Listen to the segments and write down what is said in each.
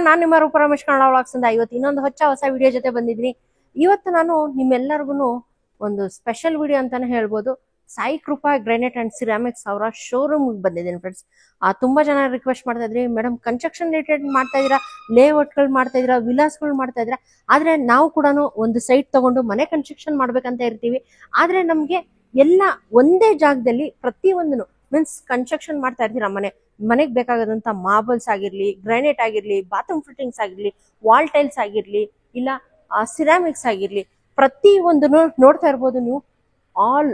ನಾನು ನಿಮ್ಮ ರೂಪ ರಮೇಶ್ ಕನ್ನಡ ವ್ಲಾಗ್ಸ್ ಇಂದ ಇವತ್ತು ಇನ್ನೊಂದು ಹೊಸ ವಿಡಿಯೋ ಜೊತೆ ಬಂದಿದ್ದೀನಿ. ಇವತ್ತು ನಾನು ನಿಮ್ಮೆಲ್ಲರಿಗೂ ಒಂದು ಸ್ಪೆಷಲ್ ವಿಡಿಯೋ ಅಂತಾನೆ ಹೇಳ್ಬೋದು. Sai Krupa granite and ceramics ಅವರ ಶೋರೂಮ್ ಬಂದಿದ್ದೀನಿ ಫ್ರೆಂಡ್ಸ್. ತುಂಬಾ ಜನ ರಿಕ್ವೆಸ್ಟ್ ಮಾಡ್ತಾ ಇದ್ರಿ, ಮೇಡಮ್ ಕನ್ಸ್ಟ್ರಕ್ಷನ್ ರಿಲೇಟೆಡ್ ಮಾಡ್ತಾ ಇದೀರಾ, ಲೇಔಟ್ಗಳು ಮಾಡ್ತಾ ಇದೀರಾ, ವಿಲಾಸ್ಗಳು ಮಾಡ್ತಾ ಇದೀರಾ. ಆದ್ರೆ ನಾವು ಕೂಡ ಒಂದು ಸೈಟ್ ತಗೊಂಡು ಮನೆ ಕನ್ಸ್ಟ್ರಕ್ಷನ್ ಮಾಡ್ಬೇಕಂತ ಇರ್ತೀವಿ. ಆದ್ರೆ ನಮ್ಗೆ ಎಲ್ಲ ಒಂದೇ ಜಾಗದಲ್ಲಿ ಪ್ರತಿಯೊಂದನ್ನು ಮೀನ್ಸ್ ಕನ್ಸ್ಟ್ರಕ್ಷನ್ ಮಾಡ್ತಾ ಇರ್ತೀರಾ. ಮನೆಗೆ ಬೇಕಾಗದಂತ ಮಾರ್ಬಲ್ಸ್ ಆಗಿರ್ಲಿ, ಗ್ರಾನೈಟ್ ಆಗಿರ್ಲಿ, ಬಾತ್ರೂಮ್ ಫಿಟ್ಟಿಂಗ್ಸ್ ಆಗಿರ್ಲಿ, ವಾಲ್ ಟೈಲ್ಸ್ ಆಗಿರ್ಲಿ, ಇಲ್ಲ ಸಿರಾಮಿಕ್ಸ್ ಆಗಿರ್ಲಿ, ಪ್ರತಿ ಒಂದನ್ನು ನೋಡ್ತಾ ಇರ್ಬೋದು ನೀವು. ಆಲ್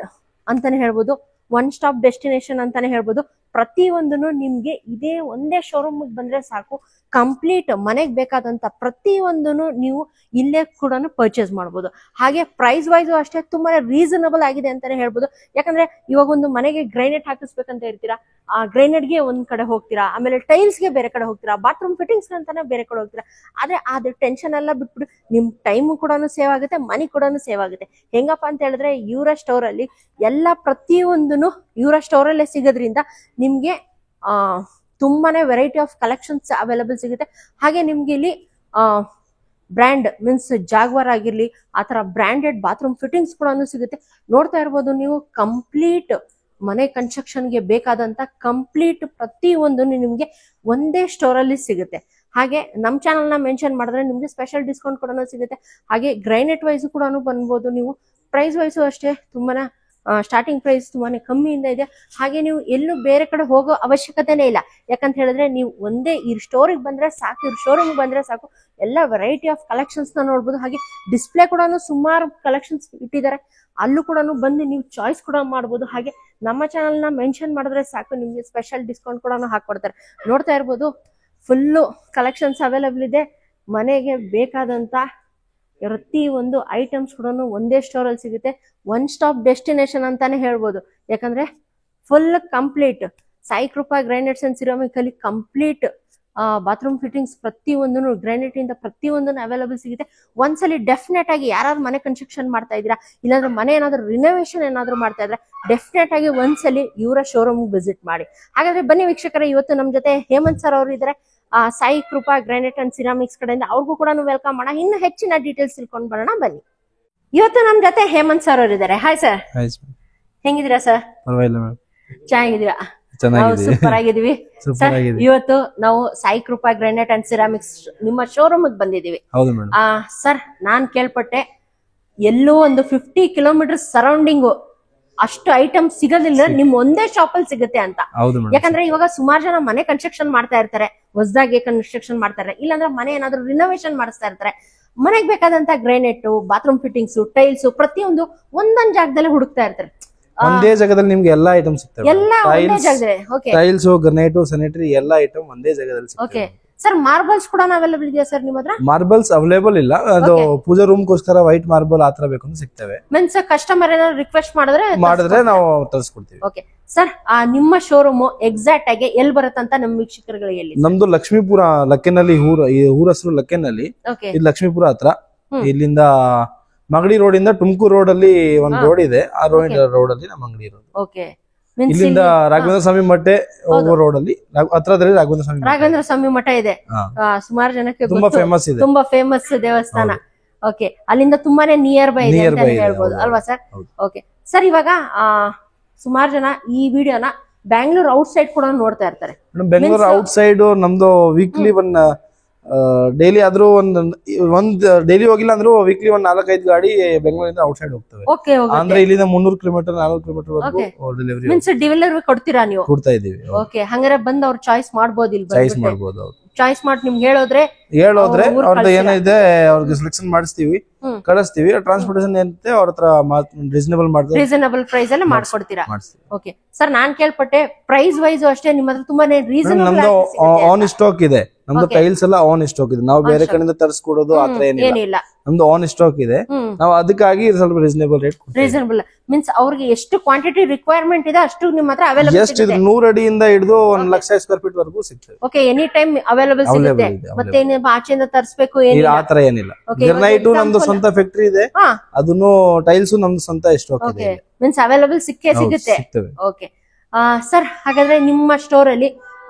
ಅಂತಾನೆ ಹೇಳ್ಬೋದು, ಒನ್ ಸ್ಟಾಪ್ ಡೆಸ್ಟಿನೇಷನ್ ಅಂತಾನೆ ಹೇಳ್ಬೋದು. ಪ್ರತಿ ಒಂದನ್ನು ನಿಮ್ಗೆ ಇದೇ ಒಂದೇ ಶೋರೂಮ್ ಬಂದ್ರೆ ಸಾಕು, ಕಂಪ್ಲೀಟ್ ಮನೆಗೆ ಬೇಕಾದಂತ ಪ್ರತಿ ಒಂದನ್ನು ನೀವು ಇಲ್ಲೇ ಕೂಡ ಪರ್ಚೇಸ್ ಮಾಡ್ಬೋದು. ಹಾಗೆ ಪ್ರೈಸ್ ವೈಸ್ ಅಷ್ಟೇ ತುಂಬಾ ರೀಸನಬಲ್ ಆಗಿದೆ ಅಂತಾನೆ ಹೇಳ್ಬೋದು. ಯಾಕಂದ್ರೆ ಇವಾಗ ಒಂದು ಮನೆಗೆ ಗ್ರೈನೇಟ್ ಹಾಕಿಸ್ಬೇಕಂತ ಇರ್ತೀರಾ, ಆ ಗ್ರೈನೇಟ್ಗೆ ಒಂದ್ ಕಡೆ ಹೋಗ್ತೀರಾ, ಆಮೇಲೆ ಟೈಲ್ಸ್ಗೆ ಬೇರೆ ಕಡೆ ಹೋಗ್ತೀರಾ, ಬಾತ್ರೂಮ್ ಫಿಟ್ಟಿಂಗ್ಸ್ ಅಂತಾನೆ ಬೇರೆ ಕಡೆ ಹೋಗ್ತೀರಾ. ಆದ್ರೆ ಅದ್ರ ಟೆನ್ಷನ್ ಎಲ್ಲ ಬಿಟ್ಬಿಟ್ಟು ನಿಮ್ ಟೈಮ್ ಕೂಡ ಸೇವ್ ಆಗುತ್ತೆ, ಮನಿ ಕೂಡ ಸೇವ್ ಆಗುತ್ತೆ. ಹೆಂಗಪ್ಪ ಅಂತ ಹೇಳಿದ್ರೆ ಇವರ ಸ್ಟೋರ್ ಅಲ್ಲಿ ಎಲ್ಲ ಪ್ರತಿಯೊಂದನ್ನು ಇವರ ಸ್ಟೋರ್ ಅಲ್ಲೇ ಸಿಗೋದ್ರಿಂದ ನಿಮ್ಗೆ ತುಂಬಾನೇ ವೆರೈಟಿ ಆಫ್ ಕಲೆಕ್ಷನ್ಸ್ ಅವೈಲಬಲ್ ಸಿಗುತ್ತೆ. ಹಾಗೆ ನಿಮ್ಗೆ ಇಲ್ಲಿ ಬ್ರ್ಯಾಂಡ್ ಮೀನ್ಸ್ ಜಾಗ್ವಾರ್ ಆಗಿರ್ಲಿ, ಆತರ ಬ್ರ್ಯಾಂಡೆಡ್ ಬಾತ್ರೂಮ್ ಫಿಟ್ಟಿಂಗ್ಸ್ ಕೂಡ ಸಿಗುತ್ತೆ. ನೋಡ್ತಾ ಇರ್ಬೋದು ನೀವು, ಕಂಪ್ಲೀಟ್ ಮನೆ ಕನ್ಸ್ಟ್ರಕ್ಷನ್ಗೆ ಬೇಕಾದಂತ ಕಂಪ್ಲೀಟ್ ಪ್ರತಿ ಒಂದು ನಿಮ್ಗೆ ಒಂದೇ ಸ್ಟೋರ್ ಅಲ್ಲಿ ಸಿಗುತ್ತೆ. ಹಾಗೆ ನಮ್ ಚಾನಲ್ ನ ಮೆನ್ಷನ್ ಮಾಡಿದ್ರೆ ನಿಮ್ಗೆ ಸ್ಪೆಷಲ್ ಡಿಸ್ಕೌಂಟ್ ಕೂಡ ಸಿಗುತ್ತೆ. ಹಾಗೆ ಗ್ರೈನೇಟ್ ವೈಸ್ ಕೂಡ ಬಂದ್ಬೋದು ನೀವು. ಪ್ರೈಸ್ ವೈಸು ಅಷ್ಟೇ ತುಂಬಾನೇ ಸ್ಟಾರ್ಟಿಂಗ್ ಪ್ರೈಸ್ ತುಂಬಾನೇ ಕಮ್ಮಿಯಿಂದ ಇದೆ. ಹಾಗೆ ನೀವು ಎಲ್ಲೂ ಬೇರೆ ಕಡೆ ಹೋಗೋ ಅವಶ್ಯಕತೆನೇ ಇಲ್ಲ. ಯಾಕಂತ ಹೇಳಿದ್ರೆ ನೀವು ಒಂದೇ ಈ ಸ್ಟೋರಿಗೆ ಬಂದ್ರೆ ಸಾಕು, ಇವ್ರ ಶೋರೂಮ್ ಬಂದ್ರೆ ಸಾಕು, ಎಲ್ಲ ವೆರೈಟಿ ಆಫ್ ಕಲೆಕ್ಷನ್ಸ್ ನ ನೋಡ್ಬೋದು. ಹಾಗೆ ಡಿಸ್ಪ್ಲೇ ಕೂಡ ಸುಮಾರು ಕಲೆಕ್ಷನ್ಸ್ ಇಟ್ಟಿದ್ದಾರೆ, ಅಲ್ಲೂ ಕೂಡ ಬಂದು ನೀವು ಚಾಯ್ಸ್ ಕೂಡ ಮಾಡ್ಬೋದು. ಹಾಗೆ ನಮ್ಮ ಚಾನಲ್ ನ ಮೆನ್ಷನ್ ಮಾಡಿದ್ರೆ ಸಾಕು, ನಿಮ್ಗೆ ಸ್ಪೆಷಲ್ ಡಿಸ್ಕೌಂಟ್ ಕೂಡ ಹಾಕೊಡ್ತಾರೆ. ನೋಡ್ತಾ ಇರ್ಬೋದು, ಫುಲ್ಲು ಕಲೆಕ್ಷನ್ಸ್ ಅವೈಲಬಲ್ ಇದೆ. ಮನೆಗೆ ಬೇಕಾದಂತ ಪ್ರತಿ ಒಂದು ಐಟಮ್ಸ್ ಕೂಡ ಒಂದೇ ಸ್ಟೋರ್ ಅಲ್ಲಿ ಸಿಗುತ್ತೆ. ಒನ್ ಸ್ಟಾಪ್ ಡೆಸ್ಟಿನೇಷನ್ ಅಂತಾನೆ ಹೇಳ್ಬೋದು. ಯಾಕಂದ್ರೆ full complete Sai Krupa granites and ceramic ಅಲ್ಲಿ ಕಂಪ್ಲೀಟ್ ಬಾತ್ರೂಮ್ ಫಿಟ್ಟಿಂಗ್ಸ್ ಪ್ರತಿ ಒಂದನ್ನು ಗ್ರಾನೈಟ್ ಇಂದ ಪ್ರತಿ ಒಂದನ್ನು ಅವೈಲಬಲ್ ಸಿಗುತ್ತೆ. ಒಂದ್ಸಲಿ ಡೆಫಿನೆಟ್ ಆಗಿ ಯಾರು ಮನೆ ಕನ್ಸ್ಟ್ರಕ್ಷನ್ ಮಾಡ್ತಾ ಇದ್ದೀರಾ, ಇಲ್ಲಾಂದ್ರೆ ಮನೆ ಏನಾದ್ರು ರಿನೋವೇಷನ್ ಏನಾದ್ರು ಮಾಡ್ತಾ ಇದ್ರೆ ಡೆಫಿನೆಟ್ ಆಗಿ ಒಂದ್ಸಲಿ ಇವರ ಶೋರೂಮ್ ವಿಸಿಟ್ ಮಾಡಿ. ಹಾಗಾದ್ರೆ ಬನ್ನಿ ವೀಕ್ಷಕರೇ, ಇವತ್ತು ನಮ್ ಜೊತೆ ಹೇಮಂತ್ ಸರ್ ಅವರು ಇದ್ದಾರೆ, Sai Krupa granite and ceramics ಕಡೆಯಿಂದ. ಅವ್ರಿಗೂ ಕೂಡ ವೆಲ್ಕಮ್ ಮಾಡೋಣ, ಇನ್ನು ಹೆಚ್ಚಿನ ಡೀಟೇಲ್ಸ್ ತಿಳ್ಕೊಂಡು ಬರೋಣ ಬನ್ನಿ. ಇವತ್ತು ನಮ್ ಜೊತೆ ಹೇಮಂತ್ ಸರ್ ಅವರು ಇದ್ದಾರೆ. ಹಾಯ್ ಸರ್, ಹೆಂಗಿದ್ದೀರಾ ಸರ್? ಚೆನ್ನಾಗಿದ್ದೀರಾ? ಸೂಪರ್ ಆಗಿದೀವಿ ಸರ್. ಇವತ್ತು ನಾವು Sai Krupa granite and ceramics ನಿಮ್ಮ ಶೋರೂಮ್ ಬಂದಿದೀವಿ. ಸರ್, ನಾನ್ ಕೇಳ್ಪಟ್ಟೆ ಎಲ್ಲೋ ಒಂದು 50 ಕಿಲೋಮೀಟರ್ ಸರೌಂಡಿಂಗ್ ಅಷ್ಟು ಐಟಮ್ ಸಿಗೋದಿಲ್ಲ, ನಿಮ್ ಒಂದೇ ಶಾಪ್ ಅಲ್ಲಿ ಸಿಗುತ್ತೆ ಅಂತ. ಯಾಕಂದ್ರೆ ಇವಾಗ ಸುಮಾರು ಜನ ಮನೆ ಕನ್ಸ್ಟ್ರಕ್ಷನ್ ಮಾಡ್ತಾ ಇರ್ತಾರೆ, ಹೊಸದಾಗಿ ಕನ್ಸ್ಟ್ರಕ್ಷನ್ ಮಾಡ್ತಾರೆ, ಇಲ್ಲಾಂದ್ರೆ ಮನೆ ಏನಾದ್ರು ರಿನೋವೇಷನ್ ಮಾಡಿಸ್ತಾ ಇರ್ತಾರೆ. ಮನೆಗೆ ಬೇಕಾದಂತ ಗ್ರಾನೈಟ್, ಬಾತ್ರೂಮ್ ಫಿಟ್ಟಿಂಗ್ಸ್, ಟೈಲ್ಸ್ ಪ್ರತಿಯೊಂದು ಒಂದೊಂದ್ ಜಾಗದಲ್ಲಿ ಹುಡುಕ್ತಾ ಇರ್ತಾರೆ. ಒಂದೇ ಜಾಗದಲ್ಲಿ ನಿಮ್ಗೆ ಎಲ್ಲಾ ಐಟಮ್ ಸಿಗ್ತವೆ. ಎಲ್ಲ ಒಂದೇ ಜಾಗದಲ್ಲಿ. ಓಕೆ, ಟೈಲ್ಸ್, ಗ್ರಾನೈಟ್, ಸ್ಯಾನಿಟರಿ ಎಲ್ಲಾ ಐಟಮ್ ಒಂದೇ ಜಾಗದಲ್ಲಿ ಸಿಗ್ತವೆ. ಓಕೆ ಸರ್, ಮಾರ್ಬಲ್ಸ್ ಕೂಡ ಅವೈಲಬಲ್ ಇದೆಯಾ ಸರ್ ನಿಮ್ಮ ಹತ್ರ? ಮಾರ್ಬಲ್ಸ್ ಅವೈಲೇಬಲ್ ಇಲ್ಲ, ಅದು ಪೂಜಾ ರೂಮ್ ಗೋಸ್ಕರ ವೈಟ್ ಮಾರ್ಬಲ್ ಆತರ ಬೇಕು ಅಂತ ಸಿಗ್ತವೆ. ಮೀನ್ಸ್ ಕಸ್ಟಮರ್ ಏನಾದ್ರು ರಿಕ್ವೆಸ್ಟ್ ಮಾಡಿದ್ರೆ ನಾವು ತರಿಸ್ಕೊಡ್ತೀವಿ. ಓಕೆ ಸರ್, ನಿಮ್ಮ ಶೋರೂಮ್ ಎಕ್ಸಾಕ್ಟ್ ಆಗಿ ಎಲ್ಲಿ ಬರುತ್ತಂತ ನಮ್ಮ ವೀಕ್ಷಕರುಗಳಿಗೆ ಹೇಳಿ. ನಮ್ದು ಲಕ್ಷ್ಮೀಪುರ, ಲಕ್ಕೆನಲ್ಲಿ ಊರ ಹೆಸರು ಲಕ್ಕೆನಲ್ಲಿ, ಇದು ಲಕ್ಷ್ಮೀಪುರ ಹತ್ರ. ಇಲ್ಲಿಂದ ಮಗಡಿ ರೋಡ್ ಇಂದ ತುಮಕೂರು ರೋಡ್ ಅಲ್ಲಿ ಒಂದು ರೋಡ್ ಇದೆ, ಆ ರೋಡ್ ಅಲ್ಲಿ ನಮ್ಮ ಅಂಗಡಿ ಇರೋದು. ಓಕೆ, ಇಲ್ಲಿಂದ ರಾಘವೇಂದ್ರ ಸ್ವಾಮಿ ಮಠ ಹೋಗೋ ರೋಡ್ ಅಲ್ಲಿ ಹತ್ರದಲ್ಲಿ ರಾಘವೇಂದ್ರ ಸ್ವಾಮಿ ಮಠ ಇದೆ. ಸುಮಾರು ಜನಕ್ಕೆ ತುಂಬಾ ಫೇಮಸ್ ಇದೆ, ತುಂಬಾ ಫೇಮಸ್ ದೇವಸ್ಥಾನ. ಓಕೆ, ಅಲ್ಲಿಂದ ತುಂಬಾನೇ ನಿಯರ್ ಬೈ ಇದೆ ಅಂತ ಹೇಳ್ಬೋದು ಅಲ್ವಾ ಸರ್? ಓಕೆ ಸರ್, ಇವಾಗ ಸುಮಾರು ಜನ ಈ ವಿಡಿಯೋನ ಬ್ಯಾಂಗ್ಳೂರ್ ಔಟ್ ಸೈಡ್ ಕೂಡ ನೋಡ್ತಾ ಇರ್ತಾರೆ. ಬೆಂಗಳೂರು ಔಟ್ ಸೈಡ್ ನಮ್ದು ವೀಕ್ಲಿ ಡೈಲಿ ಆದ್ರೂ ಒಂದ್ ಡೈಲಿ ಹೋಗಿಲ್ಲ ಅಂದ್ರೂ ವೀಕ್ಲಿ 4-5 ಗಾಡಿ ಬೆಂಗಳೂರಿಂದ ಔಟ್ ಸೈಡ್ ಹೋಗ್ತವೆ. ಅಂದ್ರೆ ಇಲ್ಲಿಂದ 300 ಕಿಲೋಮೀಟರ್ 400 ಕಿಲೋಮೀಟರ್ ವರೆಗೂ ಡೆಲಿವರಿ ಕೊಡ್ತೀರಾ ನೀವು? ಕೊಡ್ತಾ ಇದೀವಿ. ಓಕೆ, ಹಂಗಾರೆ ಬಂದು ಅವ್ರು ಚಾಯ್ಸ್ ಮಾಡ್ಬೋದು, ಇಲ್ಲಿ ಚಾಯ್ಸ್ ಮಾಡ್ಬೋದು. ಚಾಯ್ಸ್ ಮಾಡಿ ನಿಮ್ಗೆ ಹೇಳಿದ್ರೆ ಅವ್ರದ್ದು ಏನಿದೆ ಅವ್ರಿಗೆ ಸೆಲೆಕ್ಷನ್ ಮಾಡಿಸ್ತೀವಿ, ಕಳಿಸ್ತೀವಿ. ಟ್ರಾನ್ಸ್ಪೋರ್ಟೇಷನ್ ಏನಿದೆ ಅವ್ರ ಹತ್ರ ರೀಸನಬಲ್ ಪ್ರೈಸ್ ಅಲ್ಲಿ ಮಾಡ್ಕೊಡ್ತೀರಾ? ಓಕೆ ಸರ್, ನಾನ್ ಕೇಳ್ಪಟ್ಟೆ ಪ್ರೈಸ್ ವೈಸ್ ಅಷ್ಟೇ ನಿಮ್ಮ ಹತ್ರ ತುಂಬಾನೇ ರೀಸನಬಲ್. ನಮ್ದು ಆನ್ ಸ್ಟಾಕ್ ಇದೆ, ನಮ್ದು ಟೈಲ್ಸ್ ಎಲ್ಲ ಆನ್ ಸ್ಟಾಕ್ ಇದೆ. ನಾವು ಬೇರೆ ಕಡೆಯಿಂದ ತರಿಸ್ಕೊಡೋದು ಆತರ ಏನಿಲ್ಲ, ನಮ್ದು ಆನ್ ಸ್ಟಾಕ್ ಇದೆ. ನಾವು ಅದಕ್ಕಾಗಿ ಸ್ವಲ್ಪ ರೀಸನಬಲ್ ರೇಟ್. ರೀಸನಬಲ್ ಮೀನ್ಸ್ ಅವ್ರಿಗೆ ಎಷ್ಟು ಕ್ವಾಂಟಿಟಿ ರಿಕ್ವೈರ್ಮೆಂಟ್ ಇದೆ ಅಷ್ಟು ನಿಮ್ಮ ಹತ್ರ ಅವೈಲಬಲ್ ಇದೆ. 100 ಅಡಿಯಿಂದ ಹಿಡಿದು 1 ಲಕ್ಷ ಸ್ಕ್ವೇರ್ ಫೀಟ್ ವರೆಗೂ ಸಿಗ್ತದೆ. ಓಕೆ, ಎನಿ ಟೈಮ್ ಅವೈಲಬಲ್ ಸಿಗುತ್ತೆ. ಮತ್ತೆ ಆಚೆಯಿಂದ ತರಿಸಬೇಕು ಏನಿಲ್ಲ, ಆತರ ಏನಿಲ್ಲ. ಗ್ರಾನೈಟ್ ನಮ್ದು ಸ್ವಂತ ಫ್ಯಾಕ್ಟರಿ ಇದೆ, ಅದನ್ನು ಟೈಲ್ಸ್ ನಮ್ದು ಸ್ವಂತ ಸ್ಟಾಕ್ ಇದೆ. ಮೀನ್ಸ್ ಅವೈಲಬಲ್ ಸಿಕ್ಕೇ ಸಿಗುತ್ತೆ. ಓಕೆ ಸರ್, ಹಾಗಾದ್ರೆ ನಿಮ್ಮ ಸ್ಟೋರ್ ಅಲ್ಲಿ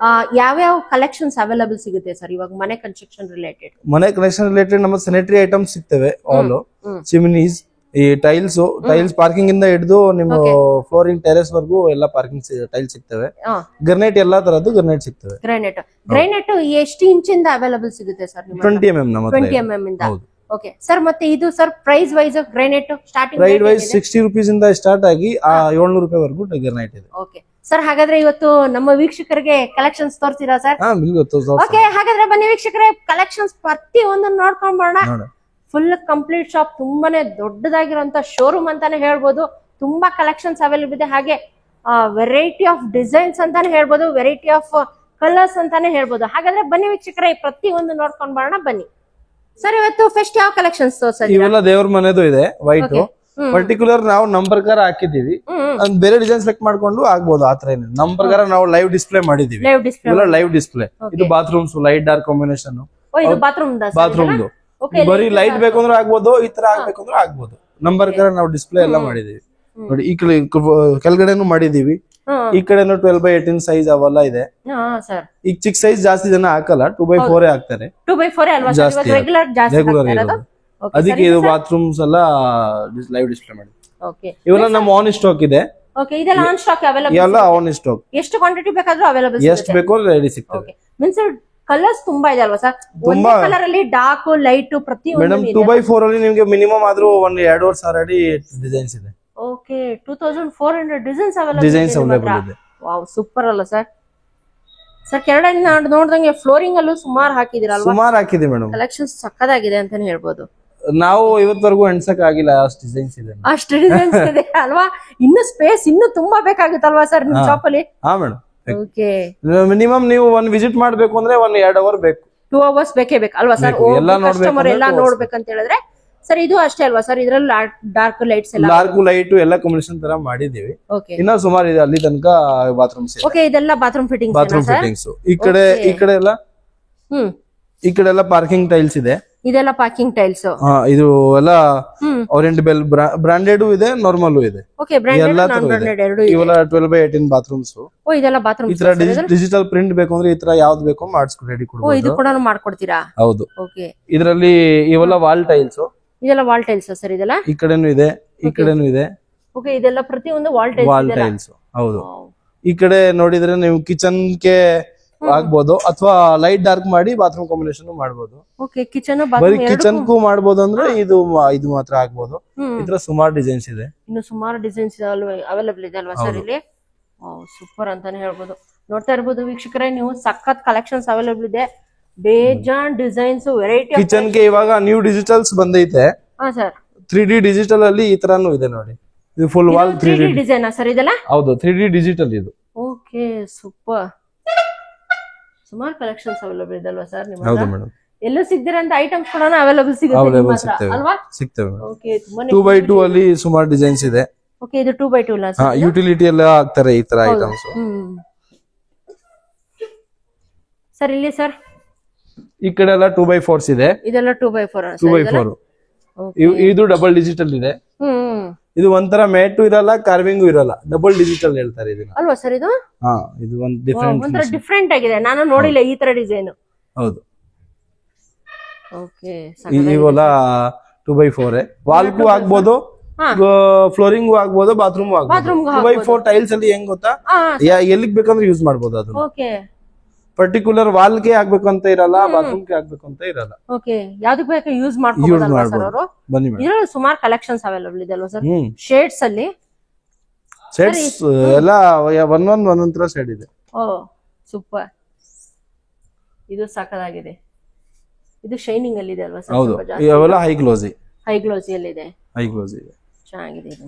ಯಾವ್ಯಾವ ಕಲೆಕ್ಷನ್ಸ್ ಅವೈಲಬಲ್ ಸಿಗುತ್ತೆ ಸರ್ ಇವಾಗ ಮನೆ ಕನ್ಸ್ಟ್ರಕ್ಷನ್ ರಿಲೇಟೆಡ್? ಮನೆ ಕನೆಕ್ಷನ್ ರಿಲೇಟೆಡ್ ನಮ್ಮ ಸ್ಯಾನಿಟರಿ ಐಟಮ್ಸ್ ಸಿಗ್ತವೆ. ಆಲ್ ಚಿಮಿನೀಸ್, ಈ ಟೈಲ್ಸ್ ಪಾರ್ಕಿಂಗ್ ಇಂದ ಹಿಡಿದು ನಿಮ್ಮ ಫ್ಲೋರಿಂಗ್ ಟೆರೆಸ್ ವರ್ಗೂ ಎಲ್ಲ ಪಾರ್ಕಿಂಗ್ ಟೈಲ್ಸ್ ಸಿಗ್ತವೆ. ಗ್ರನೈಟ್ ಎಲ್ಲಾ ತರದ್ದು ಗ್ರನೈಟ್ ಸಿಗ್ತವೆ. ಗ್ರೈನೆಟ್ ಎಷ್ಟು ಇಂಚಿಂದ ಅವೈಲಬಲ್ ಸಿಗುತ್ತೆ ಸರ್? 20 mm ನಮ್ಮ 20 mm ಇಂದ. ಓಕೆ ಸರ್, ಮತ್ತೆ ಇದು sir price wise granite starting price wise 60 rupees ಇಂದ ಸ್ಟಾರ್ಟ್ ಆಗಿ 700 ರೂಪಾಯಿ ವರೆಗೂ ಗ್ರನೈಟ್ ಇದೆ. ಓಕೆ ಸರ್, ಹಾಗಾದ್ರೆ ಇವತ್ತು ನಮ್ಮ ವೀಕ್ಷಕರಿಗೆ ಕಲೆಕ್ಷನ್ಸ್ ತೋರಿಸ್ತೀರಾ ಸರ್? ಓಕೆ, ಹಾಗಾದ್ರೆ ಬನ್ನಿ ವೀಕ್ಷಕರೇ, ಕಲೆಕ್ಷನ್ಸ್ ಪ್ರತಿ ಒಂದನ್ನು ನೋಡ್ಕೊಂಡ್ ಬರೋಣ. ಫುಲ್ ಕಂಪ್ಲೀಟ್ ಶಾಪ್, ತುಂಬಾನೇ ದೊಡ್ಡದಾಗಿರುವಂತ ಶೋರೂಮ್ ಅಂತಾನೆ ಹೇಳ್ಬೋದು. ತುಂಬಾ ಕಲೆಕ್ಷನ್ಸ್ ಅವೈಲೇಬಲ್ ಇದೆ. ಹಾಗೆ ವೆರೈಟಿ ಆಫ್ ಡಿಸೈನ್ಸ್ ಅಂತಾನೆ ಹೇಳ್ಬೋದು, ವೆರೈಟಿ ಆಫ್ ಕಲರ್ಸ್ ಅಂತಾನೆ ಹೇಳ್ಬೋದು. ಹಾಗಾದ್ರೆ ಬನ್ನಿ ವೀಕ್ಷಕರೇ, ಪ್ರತಿ ಒಂದು ನೋಡ್ಕೊಂಡ್ ಬರೋಣ ಬನ್ನಿ. ಸರ್, ಇವತ್ತು ಫಸ್ಟ್ ಯಾವ ಕಲೆಕ್ಷನ್ಸ್ ತೋರಿಸ್ತೀರಾ? ಇವೆಲ್ಲ ದೇವ್ರ ಮನೆದು ಇದೆ, ವೈಟ್ ಪರ್ಟಿಕ್ಯುಲರ್ ನಾವು ನಮ್ ಪ್ರಕಾರ ಹಾಕಿದೀವಿ. ಬೇರೆ ಡಿಸೈನ್ ಸೆಲೆಕ್ಟ್ ಮಾಡ್ಕೊಂಡು ಆಗ್ಬೋದು, ಆತರ ಏನಿಲ್ಲ. ನಮ್ ಪ್ರಕಾರ ನಾವು ಲೈವ್ ಡಿಸ್ಪ್ಲೇ ಮಾಡಿದೀವಿ. ಲೈವ್ ಡಿಸ್ಪ್ಲೇ ಇದು bathrooms light dark combination. Bathroom ಬರೀ ಲೈಟ್ ಬೇಕು ಅಂದ್ರೆ ಆಗ್ಬೋದು, ಈ ತರ ಆಗ್ಬೇಕು ಅಂದ್ರೆ ಆಗ್ಬೋದು. ನಮ್ ಪ್ರಕಾರ ನಾವು ಡಿಸ್ಪ್ಲೇ ಎಲ್ಲ ಮಾಡಿದೀವಿ ನೋಡಿ. ಈ ಕಡೆ ಕೆಳಗಡೆನು ಮಾಡಿದೀವಿ, ಈ ಕಡೆನು 12x18 ಸೈಜ್ ಅವೆಲ್ಲ ಇದೆ. ಈಗ ಚಿಕ್ಕ ಸೈಜ್ ಜಾಸ್ತಿ ಜನ ಹಾಕಲ್ಲ, 2x4 ಹಾಕ್ತಾರೆ. ಜಾಸ್ತಿ ರೆಗ್ಯುಲರ್ ಇರೋದು. ಅದಕ್ಕೆ ಇದು ಬಾತ್ರೂಮ್ಸ್ ಎಲ್ಲ ಲೈವ್ ಡಿಸ್ಪ್ಲೇ ಮಾಡಿ. ಇವೆಲ್ಲ ನಮ್ಮ ಆನ್ ಸ್ಟಾಕ್ ಇದೆ. ಇದೆಲ್ಲ ಆನ್ ಸ್ಟಾಕ್ ಅವೈಲೇಬಲ್. ಎಲ್ಲ ಆನ್ ಸ್ಟಾಕ್. ಎಷ್ಟು ಕ್ವಾಂಟಿಟಿ ಬೇಕಾದ್ರೂ ಅವೈಲೇಬಲ್. ಎಷ್ಟು ಬೇಕೋ ರೆಡಿ ಸಿಗ್ತದೆ. ಮೀನ್ಸ್ ಕಲರ್ಸ್ ತುಂಬಾ ಇದೆ ಅಲ್ವಾ ಸರ್? ತುಂಬಾ ಕಲರ್ ಅಲ್ಲಿ ಡಾರ್ಕ್ ಲೈಟ್ ಪ್ರತಿಯೊಂದು. ಮೇಡಮ್ 2x4 ಅಲ್ಲಿ ನಿಮಗೆ ಮಿನಿಮಮ್ ಆದ್ರೂ 1-2.5 ಅಡಿ ಡಿಸೈನ್ಸ್ ಇದೆ. ಓಕೆ, 2400 ಡಿಸೈನ್ಸ್ ಅವೈಲೇಬಲ್ ಇದೆ. ವಾವ್, ಸೂಪರ್ ಅಲ್ಲ ಸರ್? ಸರ್, ಕೆಳಗಡೆ ನೋಡ್ದಂಗೆ ಫ್ಲೋರಿಂಗ್ ಅಲ್ಲೂ ಸುಮಾರು ಹಾಕಿದಿರಲ್ವಾ? ಸುಮಾರು ಹಾಕಿದೀವಿ ಮೇಡಮ್. ಕಲೆಕ್ಷನ್ಸ್ ಸಕ್ಕದಾಗಿದೆ ಅಂತಾನೆ ಹೇಳ್ಬೋದು. ನಾವು ಇವತ್ತವರೆಗೂ ಎಣ್ಸಕ್ ಆಗಿಲ್ಲ, ಅಷ್ಟು ಡಿಸೈನ್ಸ್ ಇದೆ. ಅಷ್ಟು ಡಿಸೈನ್ಸ್ ಇದೆ ಅಲ್ವಾ? ಇನ್ನು ಸ್ಪೇಸ್ ಇನ್ನು ತುಂಬಾ ಬೇಕಾಗುತ್ತಲ್ವಾ ಸರ್ ನಿಮ್ ಶಾಪ್ ಅಲ್ಲಿ? ಹಾ ಮೇಡಮ್. ಓಕೆ, ಮಿನಿಮಮ್ ನೀವು ಒಂದು ವಿಸಿಟ್ ಮಾಡ್ಬೇಕು ಅಂದ್ರೆ 1-2 ಅವರ್ ಬೇಕು. 2 hours ಬೇಕೇ ಬೇಕು ಅಲ್ವಾ ಸರ್? ಕಸ್ಟಮರ್ ಎಲ್ಲ ನೋಡ್ಬೇಕಂತ ಹೇಳಿದ್ರೆ. ಸರ್, ಇದು ಅಷ್ಟೇ ಅಲ್ವಾ ಸರ್? ಇದ್ರಲ್ಲಿ ಡಾರ್ಕ್ ಲೈಟ್ಸ್ ಎಲ್ಲ, ಡಾರ್ಕ್ ಲೈಟ್ ಎಲ್ಲ ಕಾಂಬಿನೇಷನ್ ತರ ಮಾಡಿದೀವಿ. ಇನ್ನ ಸುಮಾರು ಇದೆ ಅಲ್ಲಿ ತನಕ ಬಾತ್ರೂಮ್ಸ್. ಓಕೆ, ಇದೆಲ್ಲ ಬಾತ್ರೂಮ್ ಫಿಟ್ಟಿಂಗ್ಸ್. ಬಾತ್ರೂಮ್ ಫಿಟ್ಟಿಂಗ್ಸ್ ಈ ಕಡೆ ಎಲ್ಲ ಈ ಕಡೆ ಎಲ್ಲ ಪಾರ್ಕಿಂಗ್ ಟೈಲ್ಸ್ ಇದೆ. ಇದೆಲ್ಲ ಪಾರ್ಕಿಂಗ್ ಟೈಲ್ಸ್. ಇದು ಎಲ್ಲ ಓರಿಯಂಟ್ ಬೆಲ್ ಬ್ರಾಂಡೆಡ್ ಇದೆ, ನಾರ್ಮಲ್ ಇದೆ. ಓಕೆ, ಬ್ರಾಂಡೆಡ್ ನಾನ್ ಬ್ರಾಂಡೆಡ್ ಎರಡು ಇದೆ. ಇವೆಲ್ಲ 12x18 ಬಾತ್ರೂಮ್ಸ್. ಓ, ಇದೆಲ್ಲ ಬಾತ್ರೂಮ್. ಈ ತರ ಡಿಜಿಟಲ್ ಪ್ರಿಂಟ್ ಬೇಕು ಅಂದ್ರೆ ಈ ತರ ಯಾವ್ದು ಬೇಕೋ ಮಾಡಿಸ್ಕೊ ರೆಡಿ ಕೊಡ್ಬೋದು. ಓ, ಇದು ಕೂಡ ಮಾಡ್ಕೊಡ್ತೀರಾ? ಹೌದು. ಓಕೆ, ಇದರಲ್ಲಿ ಇವೆಲ್ಲ ವಾಲ್ ಟೈಲ್ಸ್. ಇದೆಲ್ಲ ವಾಲ್ ಟೈಲ್ಸ್ ಸರ್? ಇದೆಲ್ಲ ಈ ಕಡೆನೂ ಇದೆ, ಈ ಕಡೆನೂ ಇದೆ. ಓಕೆ, ಇದೆಲ್ಲ ಪ್ರತಿಯೊಂದು ವಾಲ್ ಟೈಲ್ಸ್. ಹೌದು. ಈ ಕಡೆ ನೋಡಿದ್ರೆ ನೀವು ಕಿಚನ್ ಗೆ ಆಗ್ಬೋದು, ಅಥವಾ ಲೈಟ್ ಡಾರ್ಕ್ ಮಾಡಿ ಬಾತ್ರೂಮ್ ಕಾಂಬಿನೇಷನ್ ಮಾಡಬಹುದು. ಓಕೆ, ಕಿಚನ್ ಬರೀ ಕಿಚನ್ ಗೂ ಮಾಡಬಹುದು ಅಂದ್ರೆ ಇದು ಮಾತ್ರ ಆಗ್ಬೋದು. ಇದ್ರ ಸುಮಾರು ಡಿಸೈನ್ಸ್ ಇದೆ. ಇನ್ನು ಸುಮಾರು ಡಿಸೈನ್ಸ್ ಅವೈಲೇಬಲ್ ಇದೆ ಅಲ್ವಾ ಸರ್ ಇಲ್ಲಿ? ಸೂಪರ್ ಅಂತಾನೆ ಹೇಳ್ಬೋದು. ನೋಡ್ತಾ ಇರ್ಬೋದು ವೀಕ್ಷಕರೇ ನೀವು, ಸಖತ್ ಕಲೆಕ್ಷನ್ಸ್ ಅವೈಲೇಬಲ್ ಇದೆ. ಬೇಜಾನ್ ಡಿಸೈನ್ಸ್, ವೆರೈಟಿ. ಕಿಚನ್ ಗೆ ಇವಾಗ ನ್ಯೂ ಡಿಜಿಟಲ್ಸ್ ಬಂದೈತೆ. ಹಾ ಸರ್, 3D ಡಿಜಿಟಲ್ ಅಲ್ಲಿ ಈ ತರಾನು ಇದೆ ನೋಡಿ. ಇದು full wall 3D design sir ಇದೆಲ್ಲ? ಹೌದು, 3D ಡಿಜಿಟಲ್ ಇದು. Okay, super. ಸುಮಾರು ಕಲೆಕ್ಷನ್ಸ್ ಅವೈಲೇಬಲ್ ಇದೆ ಅಲ್ವಾ ಸರ್ ನಿಮ್ಮ? ಹೌದು ಮೇಡಮ್. ಎಲ್ಲೂ ಸಿಗದಿರಂತ ಐಟಮ್ಸ್ ಕೂಡ ಅವೈಲೇಬಲ್ ಸಿಗುತ್ತೆ ಅಲ್ವಾ? ಸಿಗ್ತವೆ. ಓಕೆ, 2x2 ಅಲ್ಲಿ ಸುಮಾರು ಡಿಸೈನ್ಸ್ ಇದೆ. ಓಕೆ, ಇದು 2x2 ಅಲ್ಲ ಸರ್? ಯುಟಿಲಿಟಿ ಎಲ್ಲ ಹಾಕ್ತಾರೆ ಈ ತರ ಐಟಮ್ಸ್. ಸರ್ ಇಲ್ಲಿ ಸರ್ ಈ ಕಡೆ ಎಲ್ಲ 2x4 ಇದೆ. ಇದೆಲ್ಲ 2x4. 2x4 ಇದು ಡಬಲ್ ಡಿಜಿಟಲ್ ಇದೆ. ಇದು ಒಂಥರ ಮ್ಯಾಟು ಇರಲ್ಲ, ಕಾರ್ವಿಂಗು ಇರಲ್ಲ, ಡಬಲ್ ಡಿಜಿಟಲ್ ಹೇಳ್ತಾರೆ ಇದನ್ನ ಅಲ್ವಾ ಸರ್? ಇದು ಇದು ಒಂದು ಡಿಫರೆಂಟ್, ಒಂಥರ ಡಿಫರೆಂಟ್ ಆಗಿದೆ. ನಾನು ನೋಡಿಲ್ಲ ಈ ತರ ಡಿಸೈನ್. ಹೌದು. ಓಕೆ, ಇವೆಲ್ಲ 2x4 ವಾಲ್ಗೂ ಆಗ್ಬೋದು, ಫ್ಲೋರಿಂಗ್ ಆಗ್ಬೋದು, ಬಾತ್ರೂಮ್ ಆಗ್ಬೋದು. 2x4 ಟೈಲ್ಸ್ ಅಲ್ಲಿ ಹೆಂಗ್ ಗೊತ್ತಾ, ಎಲ್ಲಿಗ್ ಬೇಕಂದ್ರೆ ಯೂಸ್ ಮಾಡ್ಬೋದು. ಅದು ಓಕೆ, ಪರ್ಟಿಕ್ಯುಲರ್ ವಾಲ್ ಗೆ ಆಗ್ಬೇಕು ಅಂತ ಇರಲ್ಲ, ಬಾತ್ರೂಮ್ ಗೆ ಆಗ್ಬೇಕು ಅಂತ ಇರಲ್ಲ. ಓಕೆ, ಯಾವ್ದಕ್ ಬೇಕು ಯೂಸ್ ಮಾಡ್ಬೋದು. ಬನ್ನಿ ಇದರಲ್ಲಿ ಸುಮಾರು ಕಲೆಕ್ಷನ್ಸ್ ಅವೈಲೇಬಲ್ ಇದೆ ಅಲ್ವಾ ಸರ್? ಶೇಡ್ಸ್ ಅಲ್ಲಿ ಶೇಡ್ಸ್ ಎಲ್ಲ ಒಂದೊಂದ್ ತರ ಶೇಡ್ ಇದೆ. ಓ, ಸೂಪರ್. ಇದು ಸಾಕಾಗಿದೆ. ಇದು ಶೈನಿಂಗ್ ಅಲ್ಲಿ ಇದೆ ಅಲ್ವಾ ಸರ್? ಹೌದು, ಇವೆಲ್ಲ ಹೈ ಗ್ಲೋಸಿ. ಹೈ ಗ್ಲೋಸಿ ಅಲ್ಲಿ ಇದೆ. ಹೈ ಗ್ಲೋಸಿ ಇದೆ, ಚೆನ್ನಾಗಿದೆ ಇದು.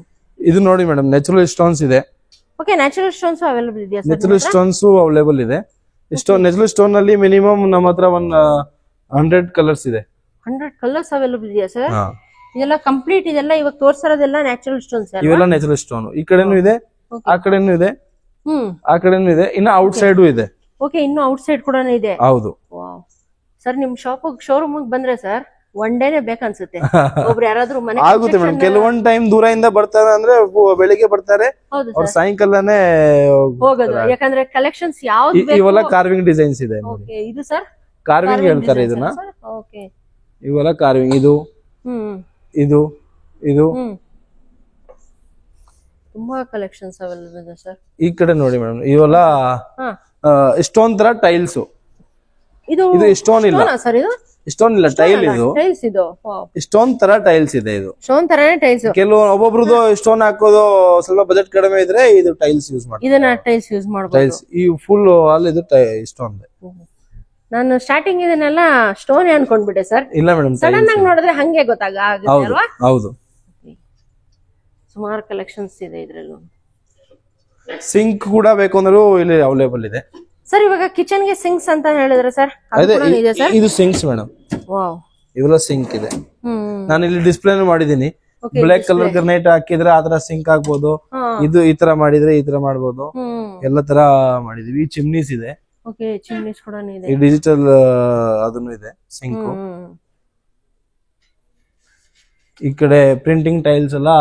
ಇದು ನೋಡಿ ಮೇಡಮ್, ನ್ಯಾಚುರಲ್ ಸ್ಟೋನ್ಸ್ ಇದೆ. ಓಕೆ, ನ್ಯಾಚುರಲ್ ಸ್ಟೋನ್ಸ್ ಅವೈಲೇಬಲ್ ಇದೆಯಾ ಸರ್? ನ್ಯಾಚುರಲ್ ಸ್ಟೋನ್ಸ್ ಅವೈಲೇಬಲ್ ಇದೆ. ನ್ಯಾಚುರಲ್ ಸ್ಟೋನ್ ಅಲ್ಲಿ ಮಿನಿಮಮ್ ನಮ್ಮ ಹತ್ರ 100 ಕಲರ್ಸ್ ಇದೆ. 100 ಕಲರ್ಸ್ ಅವೈಲೇಬಲ್ ಇದೆಯಾ ಸರ್? ಇದೆಲ್ಲ ಕಂಪ್ಲೀಟ್, ಇದೆಲ್ಲ ಇವಾಗ ತೋರಿಸಿರೋದೆಲ್ಲ ನ್ಯಾಚುರಲ್ ಸ್ಟೋನ್ಸ್. ಇವೆಲ್ಲ ನ್ಯಾಚುರಲ್ ಸ್ಟೋನ್. ಈ ಕಡೆನೂ ಇದೆ, ಆ ಕಡೆನೂ ಇದೆ, ಆ ಕಡೆನೂ ಇದೆ, ಇನ್ನು ಔಟ್ ಸೈಡ್ ಇದೆ. ಓಕೆ, ಇನ್ನು ಔಟ್ ಸೈಡ್ ಕೂಡ ಇದೆ. ಹೌದು ಸರ್, ನಿಮ್ ಶೋರೂಮ್ ಬಂದ್ರೆ ಸರ್ ಒನ್ ಡೇನೆ ಬೇಕನ್ಸುತ್ತೆ ಒಬ್ರು ಯಾರಾದ್ರೂ ಮನೆ ಆಗುತ್ತೆ ಮೇಡಮ್. ಕೆಲವೊಂದ್ ಟೈಮ್ ದೂರದಿಂದ ಬರ್ತಾರೆ ಅಂದ್ರೆ ಬೆಳಿಗ್ಗೆ ಬರ್ತಾರೆ, ಅವ್ರು ಸಾಯಂಕಾಲನೇ ಹೋಗೋದು. ಯಾಕಂದ್ರೆ ಕಲೆಕ್ಷನ್ಸ್ ಯಾವ್ದು ಇವೆಲ್ಲ ಕಾರ್ವಿಂಗ್ ಡಿಸೈನ್ಸ್ ಇದೆ. ಇದು ಸರ್ ಕಾರ್ವಿಂಗ್ ಹೇಳ್ತಾರೆ ಇದನ್ನ. ಇವೆಲ್ಲ ಕಾರ್ವಿಂಗ್. ಇದು ಇದು ಇದು ತುಂಬಾ ಕಲೆಕ್ಷನ್ಸ್ ಅವೈಲೇಬಲ್ ಇದೆ ಸರ್. ಈ ಕಡೆ ನೋಡಿ ಮೇಡಮ್, ಇವೆಲ್ಲ ಸ್ಟೋನ್ ತರ ಟೈಲ್ಸ್. ಇದು ಸ್ಟೋನ್ ಇಲ್ಲ ಸರ್, ಇದು ಸ್ಟೋನ್ ಇಲ್ಲ, ಟೈಲ್. ಇದು ಸ್ಟೋನ್ ತರ ಟೈಲ್ಸ್ ಇದೆ. ಇದು ಸ್ಟೋನ್ ತರನೇ ಟೈಲ್ಸ್. ಕೆಲವು ಒಬ್ಬೊಬ್ರದ್ದು ಸ್ಟೋನ್ ಹಾಕೋದು ಸ್ವಲ್ಪ ಬಜೆಟ್ ಕಡಿಮೆ ಇದ್ರೆ ಇದು ಟೈಲ್ಸ್ ಯೂಸ್ ಮಾಡ್ತಾರೆ. ಇದನ್ನ ಟೈಲ್ಸ್ ಯೂಸ್ ಮಾಡಬಹುದು. ಟೈಲ್ಸ್ ಈ ಫುಲ್ ಆಲ್ ಇದು ಸ್ಟೋನ್. ನಾನು ಸ್ಟಾರ್ಟಿಂಗ್ ಇದನ್ನೆಲ್ಲ ಸ್ಟೋನ್ ಅನ್ಕೊಂಡ್ಬಿಟ್ಟೆ ಸರ್. ಇಲ್ಲ ಮೇಡಮ್, ಸಡನ್ ಆಗಿ ನೋಡಿದ್ರೆ ಹಂಗೆ ಗೊತ್ತಾಗುತ್ತೆ ಅಲ್ವಾ? ಹೌದು. ಸುಮಾರು ಕಲೆಕ್ಷನ್ಸ್ ಇದೆ ಇದ್ರಲ್ಲೂ. ಸಿಂಕ್ ಕೂಡ ಬೇಕು ಅಂದ್ರೂ ಇಲ್ಲಿ ಅವೈಲೇಬಲ್ ಇದೆ ಸರ್. ಇವಾಗ ಕಿಚನ್ ಗೆ ಸಿಂಕ್ಸ್ ಅಂತ ಹೇಳಿದ್ರೆ ಸರ್, ಇದು ಸಿಂಕ್ಸ್ ಮೇಡಮ್. ವಾವ್, ಇವೆಲ್ಲ ಸಿಂಕ್ ಇದೆ. ನಾನು ಇಲ್ಲಿ ಡಿಸ್ಪ್ಲೇ ಮಾಡಿದೀನಿ. ಬ್ಲಾಕ್ ಕಲರ್ ಗ್ರನೈಟ್ ಹಾಕಿದ್ರೆ ಆತರ ಸಿಂಕ್ ಆಗ್ಬೋದು. ಇದು ಈ ತರ ಮಾಡಿದ್ರೆ ಈ ತರ ಮಾಡ್ಬೋದು. ಎಲ್ಲ ತರ ಮಾಡಿದೀವಿ. ಈ ಚಿಮ್ನೀಸ್ ಇದೆ. ಚಿಮ್ನೀಸ್ ಕೂಡ ಇದೆ. ಈ ಡಿಜಿಟಲ್ ಅದನ್ನು ಇದೆ ಸಿಂಕ್. ಈ ಕಡೆ ಪ್ರಿಂಟಿಂಗ್ ಟೈಲ್ಸ್ ಎಲ್ಲ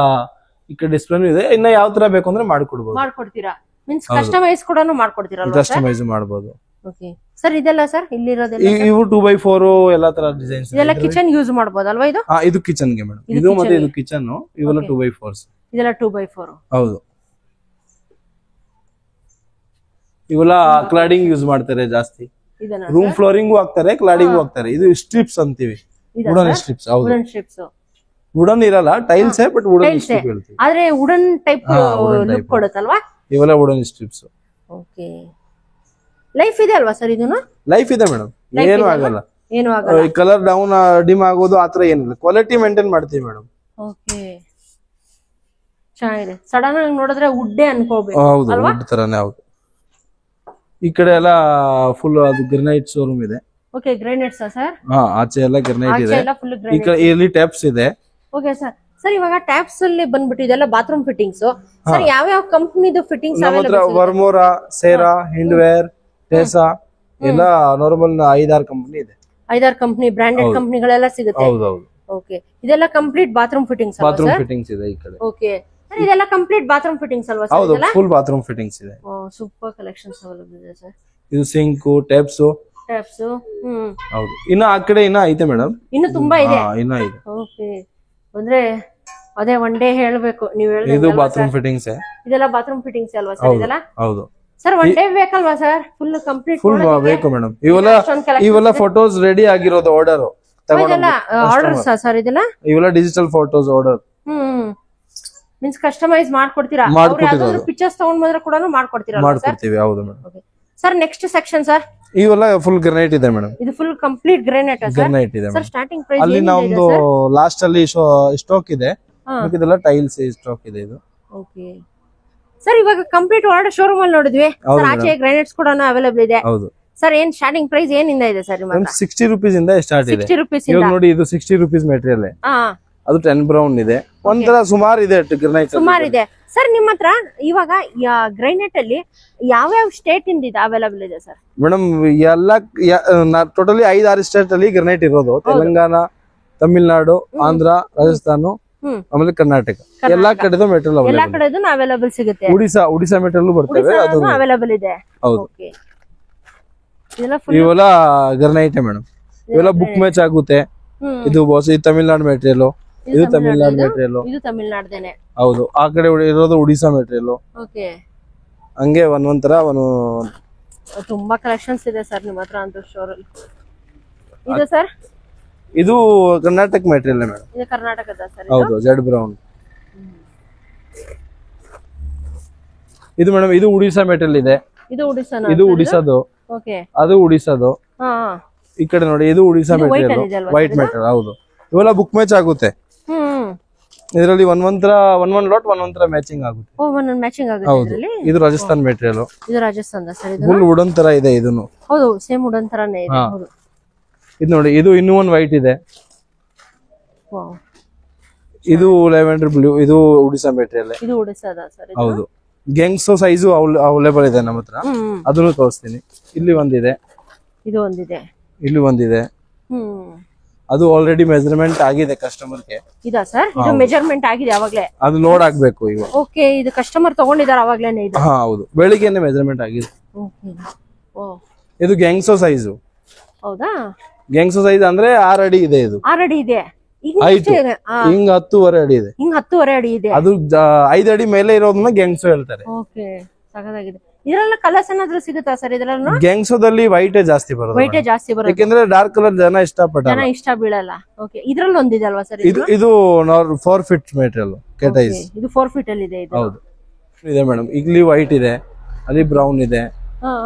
ಈ ಕಡೆ ಡಿಸ್ಪ್ಲೇ ಇದೆ. ಇನ್ನ ಯಾವ ತರ ಬೇಕು ಅಂದ್ರೆ ಮಾಡ್ಕೊಡ್ತೀರಾ? ಮೀನ್ಸ್ ಕಸ್ಟಮೈಸ್ ಕೂಡ ಮಾಡ್ಕೊಡ್ತೀರಲ್ವಾ? ಕಸ್ಟಮೈಸ್ ಮಾಡಬಹುದು. Okay sir. ಇದೆಲ್ಲ ಸರ್ ಇಲ್ಲಿರೋದೆಲ್ಲ ಇವು 2x4 ಎಲ್ಲ ತರ ಡಿಸೈನ್ಸ್. ಇದೆಲ್ಲ ಕಿಚನ್ ಯೂಸ್ ಮಾಡಬಹುದಲ್ವಾ? ಇದು ಇದು ಕಿಚನ್ ಗೆ ಮೇಡಮ್. ಇದು ಮತ್ತೆ ಇದು ಕಿಚನ್. ಇವೆಲ್ಲ 2x4. ಇದೆಲ್ಲ 2x4. ಹೌದು. ಇವೆಲ್ಲ ಕ್ಲಾಡಿಂಗ್ ಯೂಸ್ ಮಾಡ್ತಾರೆ ಜಾಸ್ತಿ. ರೂಮ್ ಫ್ಲೋರಿಂಗ್ ಹಾಕ್ತಾರೆ, ಕ್ಲಾಡಿಂಗ್ ಹಾಕ್ತಾರೆ. ಇದು ಸ್ಟ್ರಿಪ್ಸ್ ಅಂತೀವಿ, ವುಡನ್ ಸ್ಟ್ರಿಪ್ಸ್. ಹೌದು, ವುಡನ್ ಸ್ಟ್ರಿಪ್ಸ್. ವುಡನ್ ಇರಲ್ಲ, ಟೈಲ್ಸ್ ಬಟ್ ವುಡನ್ ಸ್ಟ್ರಿಪ್ ಹೇಳ್ತೀವಿ. ಆದ್ರೆ ವುಡನ್ ಟೈಪ್ ಲುಕ್ ಕೊಡುತ್ತಲ್ವಾ? ಇವೆಲ್ಲ ವುಡನ್ ಸ್ಟ್ರಿಪ್ಸ್. ಓಕೆ. ಲೈಫ್ ಇದೆ ಅಲ್ವಾ ಸರ್? ಇದನ್ನು ಲೈಫ್ ಇದೆ ಮೇಡಮ್, ಏನು ಆಗಲ್ಲ. ಕಲರ್ ಡೌನ್ ಡಿಮ್ ಆಗೋದು ಆತರ ಏನಿಲ್ಲ. ಕ್ವಾಲಿಟಿ ಮೇಂಟೈನ್ ಮಾಡ್ತೀವಿ ಮೇಡಮ್. ಓಕೆ, ಚೆನ್ನಾಗಿದೆ. ಸಡನ್ ಆಗಿ ನೋಡಿದ್ರೆ ವುಡ್ಡೇ ಅನ್ಕೋಬೇಕು. ಹೌದು, ವುಡ್ ತರನೇ. ಹೌದು. ಈ ಕಡೆ ಎಲ್ಲ ಫುಲ್ ಅದು ಗ್ರಾನೈಟ್ ಶೋರೂಮ್ ಇದೆ. Okay, granites sir? ಆಚೆ ಎಲ್ಲ ಗ್ರಾನೈಟ್ ಇದೆ. ಇಲ್ಲಿ ಟ್ಯಾಪ್ಸ್ ಇದೆ. Okay sir. ಸರ್, ಇವಾಗ ಟ್ಯಾಪ್ಸ್ ಅಲ್ಲಿ ಬಂದ್ಬಿಟ್ಟು ಇದೆಲ್ಲ ಬಾತ್ರೂಮ್ ಫಿಟ್ಟಿಂಗ್ಸ್. ಸರ್, ಯಾವ ಯಾವ ಕಂಪನಿದು ಫಿಟ್ಟಿಂಗ್ಸ್ ಅವೈಲೇಬಲ್ ಇದೆ? ವರ್ಮೋರಾ, ಸೇರಾ, ಹಿಂಡ್ವೇರ್, ಟೇಸಾ ಎಲ್ಲ ನಾರ್ಮಲ್ 5-6 ಕಂಪನಿ ಇದೆ. 5-6 ಕಂಪನಿ ಬ್ರಾಂಡೆಡ್ ಕಂಪನಿಗಳೆಲ್ಲ ಸಿಗುತ್ತೆ. ಹೌದೌದು. ಓಕೆ, ಇದೆಲ್ಲ ಕಂಪ್ಲೀಟ್ ಬಾತ್ರೂಮ್ ಫಿಟ್ಟಿಂಗ್ಸ್ ಅಲ್ವಾ ಸರ್? ಬಾತ್ರೂಮ್ ಫಿಟ್ಟಿಂಗ್ಸ್ ಇದೆ ಈ ಕಡೆ. ಓಕೆ ಸರ್, ಇದೆಲ್ಲ ಕಂಪ್ಲೀಟ್ ಬಾತ್ರೂಮ್ ಫಿಟ್ಟಿಂಗ್ಸ್ ಅಲ್ವಾ ಸರ್? ಹೌದು, ಫುಲ್ ಬಾತ್ರೂಮ್ ಫಿಟ್ಟಿಂಗ್ಸ್ ಇದೆ. ಸೂಪರ್ ಕಲೆಕ್ಷನ್ಸ್ ಅವೈಲೇಬಲ್ ಇದೆ ಸರ್. ಇದು ಸಿಂಕ್, ಟ್ಯಾಪ್ಸ್. ಹೌದು. ಇನ್ನ ಆ ಕಡೆ ಇನ್ನ ಐತೆ ಮೇಡಮ್, ಇನ್ನು ತುಂಬಾ ಇದೆ. ಇನ್ನ ಇದೆ. ಓಕೆ, ಅಂದ್ರೆ ಅದೇ ಒನ್ ಡೇ ಹೇಳ್ಬೇಕು ನೀವು ಹೇಳಿದ್ರೆ. ಇದು ಬಾತ್ರೂಮ್ ಫಿಟ್ಟಿಂಗ್ಸ್. ಇದೆಲ್ಲ ಬಾತ್ರೂಮ್ ಫಿಟ್ಟಿಂಗ್ಸ್ ಅಲ್ವಾ ಸರ್? ಇದೆಲ್ಲ ಹೌದು ಸರ್. ಒನ್ ಡೇ ಬೇಕಲ್ವಾ ಸರ್? ಫುಲ್ ಕಂಪ್ಲೀಟ್ ಫುಲ್ ಬೇಕು ಮೇಡಮ್. ಇವೆಲ್ಲ ಫೋಟೋಸ್ ರೆಡಿ ಆಗಿರೋದು, ಆರ್ಡರ್ ಆರ್ಡರ್ಸ್ ಸರ್? ಇದೆಲ್ಲ ಇವೆಲ್ಲ digital photos order. Means customise ಮಾಡ್ಕೊಡ್ತೀರಾ? ಪಿಕ್ಚರ್ಸ್ ತಗೊಂಡ್ ಬಂದ್ರೆ ಕೂಡ ಮಾಡ್ಕೊಡ್ತೀರಾ? ಮಾಡ್ಕೊಡ್ತೀವಿ. ಹೌದು madam. Sir, next section sir? ಇವೆಲ್ಲ ಫುಲ್ ಗ್ರಾನೈಟ್ ಇದೆ ಮೇಡಮ್. ಇದು full complete granite sir? Granite ಇದೆ ಸರ್. ಸ್ಟಾರ್ಟಿಂಗ್ ಪ್ರೈಸ್ ಅಲ್ಲಿ ನಮ್ದು ಲಾಸ್ಟ್ ಅಲ್ಲಿ ಸ್ಟಾಕ್ ಇದೆ. ಇದೆಲ್ಲ ಟೈಲ್ಸ್ ಸ್ಟಾಕ್ ಇದೆ ಇದು. ಓಕೆ ಸರ್, ಇವಾಗ ಕಂಪ್ಲೀಟ್ ವರ್ಲ್ಡ್ ಶೋರೂಮ್ ಅಲ್ಲಿ ನೋಡಿದ್ವಿ ಸರ್. ಆಚೆ ಗ್ರಾನೈಟ್ಸ್ ಕೂಡ ಅವೈಲೇಬಲ್ ಇದೆ. ಹೌದು ಸರ್. ಏನ್ ಸ್ಟಾರ್ಟಿಂಗ್ ಪ್ರೈಸ್ ಏನಿಂದ ಇದೆ ಸರ್? 60 ರೂಪೀಸ್ ಇಂದ ಸ್ಟಾರ್ಟ್ ಇದೆ. 60 ರೂಪೀಸ್ ಇವಾಗ ನೋಡಿ, ಇದು 60 ರೂಪೀಸ್ ಮೆಟೀರಿಯಲ್. ಅದು 10 ಬ್ರೌನ್ ಇದೆ. ಒಂಥರ ಸುಮಾರು ಇದೆ ಗ್ರಾನೈಟ್. ಸುಮಾರು ಇದೆ ಸರ್ ನಿಮ್ಮ ಹತ್ರ. ಇವಾಗ ಗ್ರಾನೈಟ್ ಅಲ್ಲಿ ಯಾವ್ಯಾವ ಸ್ಟೇಟ್ ಇಂದ ಅವೈಲೇಬಲ್ ಇದೆ ಸರ್? ಮೇಡಮ್, ಎಲ್ಲ ಟೋಟಲಿ 5-6 ಸ್ಟೇಟ್ ಅಲ್ಲಿ ಗ್ರಾನೈಟ್ ಇರೋದು. ತೆಲಂಗಾಣ, ತಮಿಳ್ನಾಡು, ಆಂಧ್ರ, ರಾಜಸ್ಥಾನ, ಆಮೇಲೆ ಕರ್ನಾಟಕ. ಎಲ್ಲಾ ಕಡೆದು ಮೆಟೀರಿಯಲ್ ಎಲ್ಲಾ ಕಡೆದು ಅವೈಲೇಬಲ್ ಸಿಗುತ್ತೆ. ಒಡಿಶಾ ಮೆಟೀರಿಯಲ್ ಬರ್ತವೆ, ಅದು ಅವೈಲೇಬಲ್ ಇದೆ. ಹೌದು. ಇವೆಲ್ಲ ಗ್ರಾನೈಟ್ ಮೇಡಮ್. ಇವೆಲ್ಲ ಬುಕ್ ಮ್ಯಾಚ್ ಆಗುತ್ತೆ. ಇದು ತಮಿಳ್ನಾಡು ಮೆಟೀರಿಯಲ್. ಇದು ತಮಿಳ್ನಾಡು ಮೆಟೀರಿಯಲ್. ಇದು ತಮಿಳ್ನಾಡ್ದೇನೆ. ಹೌದು. ಆ ಕಡೆ ಇರೋದು ಒಡಿಶಾ ಮೆಟೀರಿಯಲ್. ಓಕೆ, ಹಂಗೆ ಒಂದೊಂದರ ತುಂಬಾ ಕಲೆಕ್ಷನ್ಸ್ ಇದೆ ಸರ್ ನಿಮ್ಮ ಹತ್ರ ಅಂತ ಶೋರಲ್ಲಿ. ಇದು ಸರ್? ಇದು ಕರ್ನಾಟಕ ಮೆಟೀರಿಯಲ್ ಮೇಡಮ್. ಇದು ಕರ್ನಾಟಕದ ಸರ್? ಹೌದು, ಜೆಡ್ ಬ್ರೌನ್. ಇದು ಮೇಡಮ್, ಇದು ಒಡಿಶಾ ಮೆಟೀರಿಯಲ್ ಇದೆ. ಇದು ಒಡಿಶಾನ? ಇದು ಒಡಿಶಾದು. ಓಕೆ, ಅದು ಒಡಿಶಾದು. ಈ ಕಡೆ ನೋಡಿ, ಇದು ಒಡಿಶಾ ಮೆಟೀರಿಯಲ್, ವೈಟ್ ಮೆಟೀರಿಯಲ್. ಹೌದು. ಇವೆಲ್ಲ ಬುಕ್ ಮ್ಯಾಚ್ ಆಗುತ್ತೆ. ಇದರಲ್ಲಿ ಒಂದೊಂದ್ ಲಾಟ್ ಒಂದೊಂದ್ ಮ್ಯಾಚಿಂಗ್ ಆಗುತ್ತೆ. ಒಂದೊಂದ್ ಮ್ಯಾಚಿಂಗ್ ಆಗುತ್ತೆ. ಹೌದು. ಇದು ರಾಜಸ್ಥಾನ್ ಮೆಟೀರಿಯಲ್. ಇದು ರಾಜಸ್ಥಾನ್ ಸರ್? ಇದು ಫುಲ್ ವುಡನ್ ತರ ಇದೆ. ಇದನ್ನು ಹೌದು, ಸೇಮ್ ವುಡನ್ ತರಾನೇ ಇದೆ. ಹೌದು. ಇದು ನೋಡಿ, ಇದು ಇನ್ನೂ ಒಂದು ವೈಟ್ ಇದೆ. ಇದು ಲ್ಯಾವೆಂಡರ್ ಬ್ಲೂ. ಇದು ಒಡಿಶಾ ಮೆಟೀರಿಯಲ್. ಇದು ಒಡಿಶಾದ ಸರ್? ಹೌದು. ಗೆಂಗ್ಸೋ ಸೈಜು ಅವೈಲೇಬಲ್ ಇದೆ ನಮ್ಮ ಹತ್ರ. ಅದನ್ನು ತೋರಿಸ್ತೀನಿ. ಇಲ್ಲಿ ಒಂದಿದೆ, ಇದು ಒಂದಿದೆ, ಇಲ್ಲಿ ಒಂದಿದೆ. ಅದು ಆಲ್ರೆಡಿ ಮೆಜರ್ಮೆಂಟ್ ಆಗಿದೆ ಕಸ್ಟಮರ್ಗೆ. ಇದಾ ಸರ್? ಇದು ಮೆಜರ್ಮೆಂಟ್ ಆಗಿದೆ ಅವಾಗ್ಲೇ? ಅದು ಲೋಡ್ ಆಗ್ಬೇಕು ಈಗ. ಓಕೆ, ಇದು ಕಸ್ಟಮರ್ ತಗೊಂಡಿದ್ದಾರೆ ಅವಾಗ್ಲೇನೆ ಇದು? ಹೌದು, ಬೆಳಿಗ್ಗೆನೆ ಮೆಜರ್ಮೆಂಟ್ ಆಗಿದೆ. ಇದು ಗ್ಯಾಂಗ್ಸೋ ಸೈಜ್. ಹೌದಾ? ಗ್ಯಾಂಗ್ಸೋ ಸೈಜ್ ಅಂದ್ರೆ 6 ಅಡಿ ಇದೆ. ಇದು 6 ಅಡಿ ಇದೆ. ಹಿಂಗ್ 10.5 ಅಡಿ ಇದೆ. ಹಿಂಗ್ 10.5 ಅಡಿ ಇದೆ. ಅದು 5 ಅಡಿ ಮೇಲೆ ಇರೋದನ್ನ ಗ್ಯಾಂಗ್ಸೋ ಹೇಳ್ತಾರೆ. ಓಕೆ, ಸಖತ್ತಾಗಿದೆ. ಇದರಲ್ಲ ಕಲರ್ಸ್ ಏನಾದ್ರೂ ಸಿಗುತ್ತಾ ಸರ್? ಇದರಲ್ಲ ಗ್ಯಾಂಗ್ಸೋದಲ್ಲಿ ವೈಟ್ ಜಾಸ್ತಿ ಬರೋದು. ವೈಟ್ ಜಾಸ್ತಿ ಬರೋದು, ಯಾಕಂದ್ರೆ ಡಾರ್ಕ್ ಕಲರ್ ಜನ ಇಷ್ಟ ಬೀಳಲ್ಲ. ಓಕೆ, ಇದ್ರಲ್ಲಿ ಒಂದಿದೆ ಅಲ್ವಾ ಸರ್? ಇದು 4 ಫೀಟ್ ಮೆಟೀರಿಯಲ್ ಕೆಟೈಸ್. ಇದು 4 ಫೀಟ್ ಅಲ್ಲಿ ಇದೆ. ಹೌದು ಇದೆ ಮೇಡಮ್. ಇಲ್ಲಿ ವೈಟ್ ಇದೆ, ಅಲ್ಲಿ ಬ್ರೌನ್ ಇದೆ.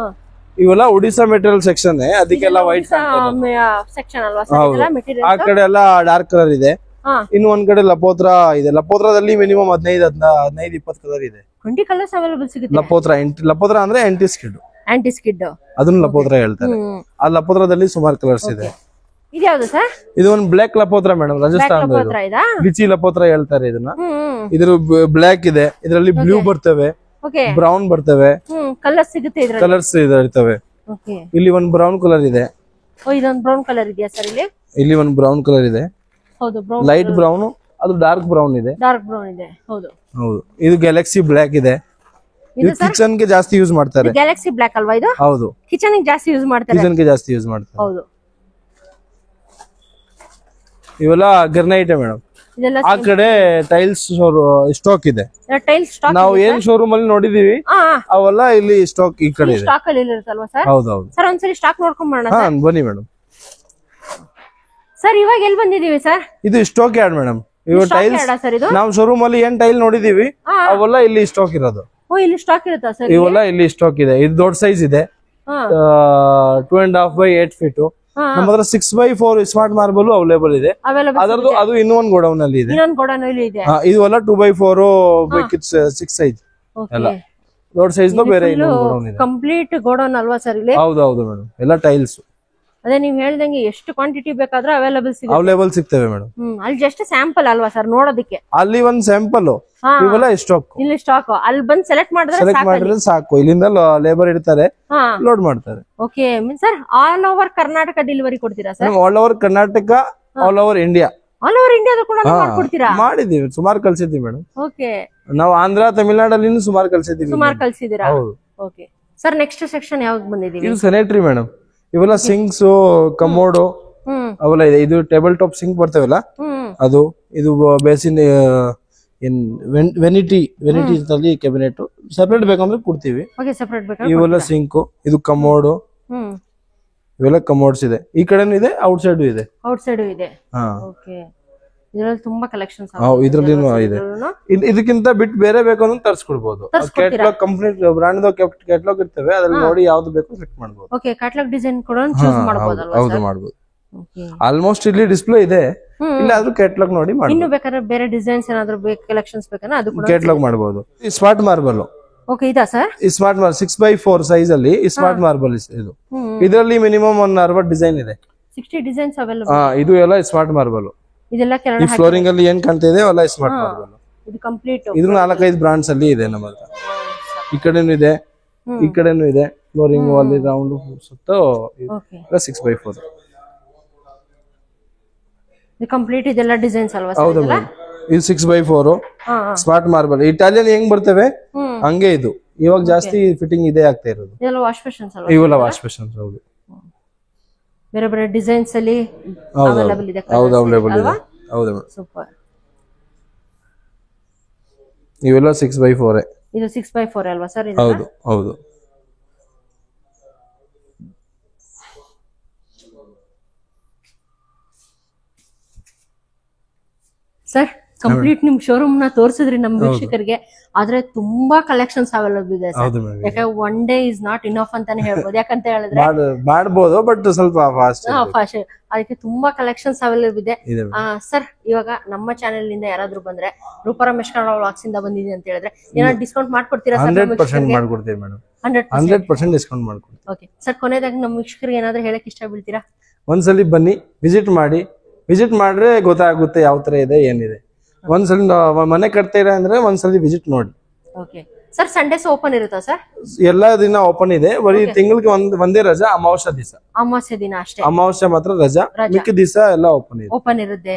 ಇವೆಲ್ಲ ಒಡಿಶಾ ಮೆಟೀರಿಯಲ್ ಸೆಕ್ಷನ್, ಅದಕ್ಕೆಲ್ಲ ವೈಟ್ ಸೆಕ್ಷನ್ ಅಲ್ವಾ ಸರ್? ಆ ಕಡೆ ಎಲ್ಲ ಡಾರ್ಕ್ ಕಲರ್ ಇದೆ. ಇನ್ನು ಒಂದ್ ಕಡೆ ಲಪೋತ್ರ ಇದೆ. ಲಪೋತ್ರದಲ್ಲಿ ಮಿನಿಮಮ್ 15-20 ಕಲರ್ ಇದೆ. 20 ಕಲರ್ಸ್ ಅವೈಲೇಬಲ್ ಸಿಗುತ್ತೆ. ಲಪೋತ್ರ ಅಂದ್ರೆ ಆಂಟಿ ಸ್ಕಿಡ್, ಅದನ್ನ ಲಪೋತ್ರ ಹೇಳ್ತಾರೆ. ಆ ಲಪೋತ್ರದಲ್ಲಿ ಸುಮಾರು ಕಲರ್ಸ್ ಇದೆ. ಇದು ಯಾವ್ದು ಸರ್? ಇದು ಒಂದು ಬ್ಲಾಕ್ ಲಪೋತ್ರ ಮೇಡಮ್, ರಾಜಸ್ಥಾನ ಬಿಚಿ ಲಪೋತ್ರ ಹೇಳ್ತಾರೆ ಇದನ್ನ. ಇದ್ರ ಬ್ಲಾಕ್ ಇದೆ, ಇದರಲ್ಲಿ ಬ್ಲೂ ಬರ್ತವೆ, ಬ್ರೌನ್ ಬರ್ತವೆ, ಕಲರ್ಸ್ ಸಿಗುತ್ತೆ. ಕಲರ್ಸ್ ಇರ್ತವೆ. ಇಲ್ಲಿ ಒಂದು ಬ್ರೌನ್ ಕಲರ್ ಇದೆ. ಇದೊಂದು ಬ್ರೌನ್ ಕಲರ್ ಇದೆಯಾ ಸರ್? ಇಲ್ಲಿ ಒಂದು ಬ್ರೌನ್ ಕಲರ್ ಇದೆ. ಹೌದು, ಲೈಟ್ ಬ್ರೌನ್, ಅದು ಡಾರ್ಕ್ ಬ್ರೌನ್ ಇದೆ. ಹೌದು. ಇದು ಗ್ಯಾಲಕ್ಸಿ ಬ್ಲಾಕ್ ಇದೆ. ಇದು ಕಿಚನ್ ಗೆ ಜಾಸ್ತಿ ಯೂಸ್ ಮಾಡ್ತಾರೆ. ಗ್ಯಾಲಕ್ಸಿ ಬ್ಲಾಕ್ ಅಲ್ವಾ ಇದು? ಹೌದು, ಕಿಚನ್ ಗೆ ಜಾಸ್ತಿ ಯೂಸ್ ಮಾಡ್ತಾರೆ. ಹೌದು. ಇವೆಲ್ಲ ಗ್ರನೈಟ್ ಮೇಡಮ್. ಆ ಕಡೆ ಟೈಲ್ಸ್ ಸ್ಟಾಕ್ ಇದೆ. ನಾವು ಏನ್ ಶೋರೂಮ್ ಅಲ್ಲಿ ನೋಡಿದೀವಿ ಅವೆಲ್ಲ ಇಲ್ಲಿ ಸ್ಟಾಕ್ ಈ ಕಡೆ ಇದೆ. ಸ್ಟಾಕ್ ಅಲ್ಲಿ ಇರುತ್ತಲ್ವಾ ಸರ್? ಹೌದೌದು ಸರ್, ಒಂದ್ಸರಿ ಸ್ಟಾಕ್ ನೋಡ್ಕೊಂಡ್ ಬರೋಣ. ಬನ್ನಿ ಮೇಡಮ್. ಸರ್, ಇವಾಗ ಎಲ್ಲಿ ಬಂದಿದೀವಿ ಸರ್? ಇದು ಸ್ಟಾಕ್ ಯಾರ್ಡ್ ಮೇಡಮ್. ಇವು ಟೈಲ್ಸ್ ನಾವು ಶೋರೂಮ್ ಅಲ್ಲಿ ಏನ್ ಟೈಲ್ ನೋಡಿದೀವಿ ಅವೆಲ್ಲ ಇಲ್ಲಿ ಸ್ಟಾಕ್ ಇರೋದು. ಇಲ್ಲಿ ಸ್ಟಾಕ್ ಇರುತ್ತಾ ಸರ್? ಇವೆಲ್ಲ ಇಲ್ಲಿ ಸ್ಟಾಕ್ ಇದೆ. ಇದು ದೊಡ್ಡ ಸೈಜ್ ಇದೆ, 2.5 by 8 ಫೀಟ್. ನಮ್ಮ ಹತ್ರ 6x4 ಸ್ಮಾರ್ಟ್ ಮಾರ್ಬಲ್ ಅವೈಲೇಬಲ್ ಇದೆ. ಅದರದ್ದು ಅದು ಇನ್ನೊಂದು ಗೋಡೌನ್ ಅಲ್ಲಿ ಇದೆ. ಇದು ಎಲ್ಲ 2x4 6 ಸೈಜ್ ಎಲ್ಲ ದೊಡ್ಡ ಸೈಜ್ ಬೇರೆ ಗೋಡೌನ್ ಇದೆ. ಕಂಪ್ಲೀಟ್ ಗೋಡೌನ್ ಅಲ್ವಾ ಸರ್ ಇಲ್ಲಿ? ಹೌದು ಮೇಡಮ್, ಎಲ್ಲ ಟೈಲ್ಸ್. ಅದೇ ನೀವ್ ಹೇಳ್ದಂಗೆ ಎಷ್ಟು ಕ್ವಾಂಟಿಟಿ ಬೇಕಾದ್ರೂ ಅವೈಲೇಬಲ್ ಸಿಗ್ತವೆ ಮೇಡಮ್. ಅಲ್ಲಿ ಜಸ್ಟ್ ಸ್ಯಾಂಪಲ್ ಅಲ್ವಾ ಸರ್ ನೋಡೋದಕ್ಕೆ? ಅಲ್ಲಿ ಒಂದ್ ಸ್ಯಾಂಪಲ್, ಇವೆಲ್ಲ ಸ್ಟಾಕ್. ಇಲ್ಲಿ ಸ್ಟಾಕ್ ಅಲ್ಲಿ ಬಂದು ಸೆಲೆಕ್ಟ್ ಮಾಡಿದ್ರೆ ಸಾಕು. ಇಲ್ಲಿಂದ ಲೇಬರ್ ಇರ್ತಾರೆ, ಲೋಡ್ ಮಾಡ್ತಾರೆ. Okay sir, all over Karnataka delivery ಕೊಡ್ತೀರಾ sir? All over Karnataka, all over India. All over ಇಂಡಿಯಾದ ಕೂಡ ಮಾಡ್ಕೊಡ್ತೀರಾ? ಮಾಡಿದೀವಿ, ಸುಮಾರು ಕಳ್ಸಿದೀವಿ ಮೇಡಮ್. ಓಕೆ, ನಾವು ಆಂಧ್ರ ತಮಿಳ್ನಾಡಲ್ಲಿ ಸುಮಾರು ಕಳ್ಸಿದೀರಾ? ಓಕೆ ಸರ್, ನೆಕ್ಸ್ಟ್ ಸೆಕ್ಷನ್ ಯಾವ್ದು ಬಂದಿದೀವಿ? ಇದು ಸ್ಯಾನಿಟರಿ ಮೇಡಮ್. ಇವೆಲ್ಲ ಸಿಂಕ್ಸ್, ಕಮೋಡು ಅವೆಲ್ಲ ಇದೆ. ಇದು ಟೇಬಲ್ ಟಾಪ್ ಸಿಂಕ್ ಬರ್ತೇವಲ್ಲ ಅದು. ಇದು ಬೇಸಿನ್, ವೆನಿಟಿ ಕ್ಯಾಬಿನೆಟ್ ಸೆಪರೇಟ್ ಬೇಕಂದ್ರೆ ಕೊಡ್ತೀವಿ. ಇವೆಲ್ಲ ಸಿಂಕು. ಇದು ಕಮೋಡು, ಇವೆಲ್ಲ ಕಮೋಡ್ಸ್ ಇದೆ. ಈ ಕಡೆನೂ ಇದೆ, ಔಟ್ ಸೈಡ್ ಇದೆ. ತುಂಬಾ ಕಲೆಕ್ಷನ್ಸ್ ಇದ್ರಲ್ಲಿ ಇದೆ. ಇದಕ್ಕಿಂತ ಬಿಟ್ಟು ಬೇರೆ ಬೇಕು ಅಂದ್ರೆ ತರಿಸ್ಕೊಡ್ಬಹುದು. ಕ್ಯಾಟಲಾಗ್ ಕಂಪ್ನಿ ಬ್ರಾಂಡ್ ಕ್ಯಾಟಲಾಗ್ ಇರ್ತವೆ, ಅದ್ರಲ್ಲಿ ನೋಡಿ ಯಾವ್ದು ಬೇಕು ಸೆಲೆಕ್ಟ್ ಮಾಡಬಹುದು. ಓಕೆ, ಕ್ಯಾಟಲಾಗ್ ಡಿಸೈನ್ ಕೂಡ ಚೂಸ್ ಮಾಡಬಹುದು ಅಲ್ವಾ? ಹೌದು, ಮಾಡಬಹುದು. ಆಲ್ಮೋಸ್ಟ್ ಇಲ್ಲಿ ಡಿಸ್ಪ್ಲೇ ಇದೆ, ಇಲ್ಲ ಆದ್ರೂ ಕ್ಯಾಟಲಾಗ್ ನೋಡಿ ಮಾಡಬಹುದು. ಇನ್ನು ಬೇಕಾದ್ರೆ ಬೇರೆ ಡಿಸೈನ್ಸ್ ಏನಾದ್ರು ಬೇಕು, ಕಲೆಕ್ಷನ್ಸ್ ಬೇಕಂದ್ರೆ ಅದು ಕೂಡ ಕ್ಯಾಟಲಾಗ್ ಮಾಡಬಹುದು. ಈ ಸ್ಮಾರ್ಟ್ ಮಾರ್ಬಲ್. ಓಕೆ, ಇದಾ ಸರ್? ಈ ಸ್ಮಾರ್ಟ್ ಮಾರ್ಬಲ್ 6x4 ಸೈಜ್ ಅಲ್ಲಿ ಈ ಸ್ಮಾರ್ಟ್ ಮಾರ್ಬಲ್ ಇದು. ಇದರಲ್ಲಿ ಮಿನಿಮಮ್ 60 ಡಿಸೈನ್ ಇದೆ. 60 ಡಿಸೈನ್ಸ್ ಅವೈಲೇಬಲ್. ಇದು ಎಲ್ಲ ಸ್ಮಾರ್ಟ್ ಮಾರ್ಬಲ್. ಇದೆಲ್ಲ ಈ ಫ್ಲೋರಿಂಗ್ ಅಲ್ಲಿ ಏನ್ ಕಾಣ್ತಾ ಇದೆ ಅವೆಲ್ಲ ಸ್ಮಾರ್ಟ್ ಮಾರ್ಬಲ್. ಇದು ಕಂಪ್ಲೀಟ್. ಇದು 4-5 ಬ್ರಾಂಡ್ಸ್ ಅಲ್ಲಿ ಇದೆ ನಮ್ಮ ಹತ್ರ. ಈ ಕಡೆನೂ ಇದೆ, ಈ ಕಡೆನೂ ಇದೆ. ಫ್ಲೋರಿಂಗ್ ಅಲ್ಲಿ ರೌಂಡ್ ಸುತ್ತ 6x4. ಇದು ಕಂಪ್ಲೀಟ್ ಇದೆಲ್ಲ ಡಿಸೈನ್ಸ್ ಅಲ್ವಾ ಸರ್? ಹೌದು ಮೇಡಮ್, ಇದು 6x4 ಸ್ಮಾರ್ಟ್ ಮಾರ್ಬಲ್. ಇಟಾಲಿಯನ್ ಹೆಂಗ್ ಬರ್ತವೆ ಹಂಗೆ ಇದು. ಇವಾಗ ಜಾಸ್ತಿ ಫಿಟ್ಟಿಂಗ್ ಇದೆ ಆಗ್ತಾ ಇರೋದು. ಇದೆಲ್ಲ ವಾಶ್ ಬೇಷನ್ಸ್ ಅಲ್ವಾ? ಇವೆಲ್ಲ ವಾಶ್ ಬೇಷನ್ಸ್. ಹೌದು, ಬೇರೆ ಬೇರೆ ಡಿಸೈನ್ಸ್ ಅಲ್ಲಿ ಅವೈಲೇಬಲ್ ಇದೆ. ಹೌದು, ಅವೈಲೇಬಲ್ ಇದೆ. ಹೌದು ಮೇಡಮ್, ಸೂಪರ್. ಇವೆಲ್ಲ 6x4. ಇದು 6x4 ಅಲ್ವಾ ಸರ್? ಹೌದು ಹೌದು. ಸರ್, ಕಂಪ್ಲೀಟ್ ನಿಮ್ ಶೋರೂಮ್ ನ ತೋರಿಸಿದ್ರಿ ನಮ್ಮ ವೀಕ್ಷಕರಿಗೆ. ಆದ್ರೆ ತುಂಬಾ ಕಲೆಕ್ಷನ್ಸ್ ಅವೈಲೇಬಲ್ ಇದೆ ಸರ್. ಯಾಕೆ one day is not enough ಅಂತಾನೆ ಹೇಳ್ಬೋದು. ಯಾಕಂತ ಹೇಳಿದ್ರೆ ಮಾಡಬಹುದು, ಬಟ್ ಸ್ವಲ್ಪ ಫಾಸ್ಟ್. ಅದಕ್ಕೆ ತುಂಬಾ ಕಲೆಕ್ಷನ್ಸ್ ಅವೈಲೇಬಲ್ ಇದೆ ಸರ್. ಇವಾಗ ನಮ್ಮ ಚಾನೆಲ್ ನಿಂದ ಯಾರಾದ್ರೂ ಬಂದ್ರೆ ರೂಪಾ ರಮೇಶ್ ಕನ್ನಡ ವ್ಲಾಗ್ಸ್ ಇಂದ ಬಂದಿದೆ ಅಂತ ಹೇಳಿದ್ರೆ ಏನಾದ್ರು ಡಿಸ್ಕೌಂಟ್ ಮಾಡ್ಕೊಡ್ತೀರಾ ಸರ್? 100% ಮಾಡ್ಕೊಡ್ತೀವಿ ಮೇಡಮ್. 100% ಡಿಸ್ಕೌಂಟ್ ಮಾಡ್ಕೊಡ್ತೀವಿ. ಓಕೆ ಸರ್, ಕೊನೆಯದಾಗಿ ನಮ್ಮ ವೀಕ್ಷಕರಿಗೆ ಏನಾದ್ರು ಹೇಳಕ್ ಇಷ್ಟ ಬೀಳ್ತೀರಾ? ಒಂದ್ಸಲಿ ಬನ್ನಿ, ವಿಸಿಟ್ ಮಾಡಿ. ವಿಸಿಟ್ ಮಾಡ್ರೆ ಗೊತ್ತಾಗುತ್ತೆ ಯಾವ ತರ ಇದೆ, ಏನಿದೆ. ಒಂದ್ಸಲಿ ಮನೆ ಕಟ್ತೀರಾ ಅಂದ್ರೆ ಒಂದ್ಸಲಿ ವಿಸಿಟ್ ನೋಡಿ. ಓಕೆ ಸರ್ ಸಂಡೇಸ್ ಓಪನ್ ಇರುತ್ತಾ ಸರ್? ಎಲ್ಲಾ ದಿನ ಓಪನ್ ಇದೆ, ಬರೀ ತಿಂಗಳಿಗೆ ಒಂದೇ ರಜಾ ಅಮಾವಾಸ್ಯ ದಿವಸ. ಅಮಾವಾಸ್ಯ ದಿನ ಅಷ್ಟೇ, ಅಮಾವಾಸ್ಯ ಮಾತ್ರ ರಜಾ, ಮಿಕ್ಕ ದಿವಸ ಎಲ್ಲ ಓಪನ್ ಇದೆ. ಓಪನ್ ಇರುತ್ತೆ.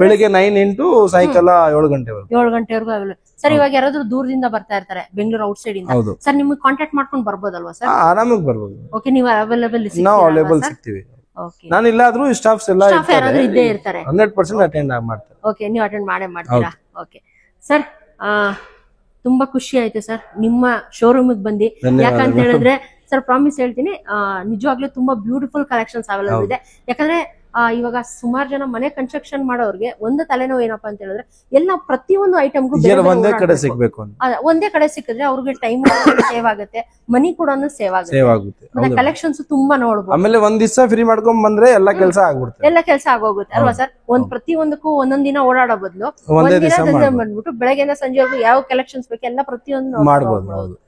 ಬೆಳಿಗ್ಗೆ 9 ಇಂಟು ಸಾಯಂಕಾಲ 7 ಗಂಟೆವರೆಗೂ. 7 ಗಂಟೆವರೆಗೂ ಅವೈಲೇಬಲ್. ಸರ್ ಇವಾಗ ಯಾರಾದ್ರೂ ದೂರದಿಂದ ಬರ್ತಾ ಇರ್ತಾರೆ, ಬೆಂಗಳೂರು ಔಟ್ ಸೈಡ್ ಇಂದ, ಸರ್ ನಿಮ್ಗೆ ಕಾಂಟ್ಯಾಕ್ಟ್ ಮಾಡ್ಕೊಂಡು ಬರ್ಬೋದಲ್ವಾ ಸರ್? ಆರಾಮಾಗಿ ಬರ್ಬೋದು. ಓಕೆ, ನೀವು ಅವೈಲೇಬಲ್ ನಾವು ಅವೈಲೇಬಲ್ ಸಿಗ್ತೀವಿ. ನಾನು ಇಲ್ಲಾದ್ರೂ ಸ್ಟಾಫ್ಸ್ ಎಲ್ಲ ಯಾರಾದ್ರೂ ಇದ್ದೇ ಇರ್ತಾರೆ, 100% ಅಟೆಂಡ್ ಮಾಡ್ತಾರೆ. ಓಕೆ, ನೀವು ಅಟೆಂಡ್ ಮಾಡೇ ಮಾಡ್ತೀರಾ. ಓಕೆ ಸರ್, ತುಂಬಾ ಖುಷಿ ಆಯ್ತು ಸರ್ ನಿಮ್ಮ ಶೋರೂಮ್ ಬಂದು. ಯಾಕಂತ ಹೇಳಿದ್ರೆ ಸರ್ ಪ್ರಾಮಿಸ್ ಹೇಳ್ತೀನಿ, ನಿಜವಾಗ್ಲೂ ತುಂಬಾ ಬ್ಯೂಟಿಫುಲ್ ಕಲೆಕ್ಷನ್ಸ್ ಅವೈಲೇಬಲ್ ಇದೆ. ಯಾಕಂದ್ರೆ ಇವಾಗ ಸುಮಾರು ಜನ ಮನೆ ಕನ್ಸ್ಟ್ರಕ್ಷನ್ ಮಾಡೋರ್ಗೆ ಒಂದು ತಲೆನೋವು ಏನಪ್ಪಾ ಅಂತ ಹೇಳಿದ್ರೆ ಎಲ್ಲ ಪ್ರತಿಯೊಂದು ಐಟಮ್ಗೂ ಒಂದೇ ಕಡೆ ಸಿಗ್ಬೇಕು, ಒಂದೇ ಕಡೆ ಸಿಕ್ಕಿದ್ರೆ ಅವ್ರಿಗೆ ಟೈಮ್ ಸೇವ್ ಆಗುತ್ತೆ, ಮನಿ ಕೂಡ ಸೇವ್ ಆಗುತ್ತೆ, ಕಲೆಕ್ಷನ್ಸ್ ತುಂಬಾ ನೋಡ್ಬೋದು. ಆಮೇಲೆ ಒಂದ್ ದಿವಸ ಫ್ರೀ ಮಾಡ್ಕೊಂಡ್ ಬಂದ್ರೆ ಎಲ್ಲ ಕೆಲಸ ಆಗ್ಬಿಡುತ್ತೆ, ಎಲ್ಲ ಕೆಲಸ ಆಗೋಗುತ್ತೆ ಅಲ್ವಾ ಸರ್? ಪ್ರತಿಯೊಂದಕ್ಕೂ ಒಂದೊಂದ್ ದಿನ ಓಡಾಡೋ ಬದಲು ಒಂದ್ ದಿನ ಬಂದ್ಬಿಟ್ಟು ಬೆಳಗ್ಗೆಯಿಂದ ಸಂಜೆವರೆಗೂ ಯಾವ ಕಲೆಕ್ಷನ್ಸ್ ಬೇಕು ಎಲ್ಲ ಪ್ರತಿಯೊಂದು ಮಾಡ್ಬೋದು.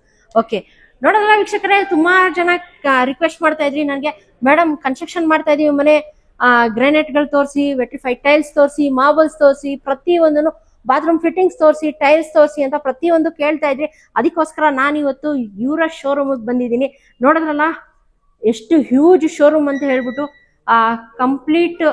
ಓಕೆ, ನೋಡೋದಲ್ಲ ವೀಕ್ಷಕರೇ, ತುಂಬಾ ಜನ ರಿಕ್ವೆಸ್ಟ್ ಮಾಡ್ತಾ ಇದ್ರಿ ನನಗೆ, ಮೇಡಮ್ ಕನ್ಸ್ಟ್ರಕ್ಷನ್ ಮಾಡ್ತಾ ಇದೀವಿ ಮನೆ, ಗ್ರಾನೈಟ್ ಗಳು ತೋರಿಸಿ, ವೆಟ್ರಿಫೈಡ್ ಟೈಲ್ಸ್ ತೋರಿಸಿ, ಮಾರ್ಬಲ್ಸ್ ತೋರಿಸಿ, ಪ್ರತಿಯೊಂದನ್ನು ಬಾತ್ರೂಮ್ ಫಿಟ್ಟಿಂಗ್ಸ್ ತೋರಿಸಿ, ಟೈಲ್ಸ್ ತೋರಿಸಿ ಅಂತ ಪ್ರತಿಯೊಂದು ಕೇಳ್ತಾ ಇದ್ರಿ. ಅದಕ್ಕೋಸ್ಕರ ನಾನು ಇವತ್ತು ಇವರ ಶೋರೂಮ್ ಬಂದಿದ್ದೀನಿ. ನೋಡಿದ್ರಲ್ಲ ಎಷ್ಟು ಹ್ಯೂಜ್ ಶೋರೂಮ್ ಅಂತ ಹೇಳ್ಬಿಟ್ಟು, ಕಂಪ್ಲೀಟ್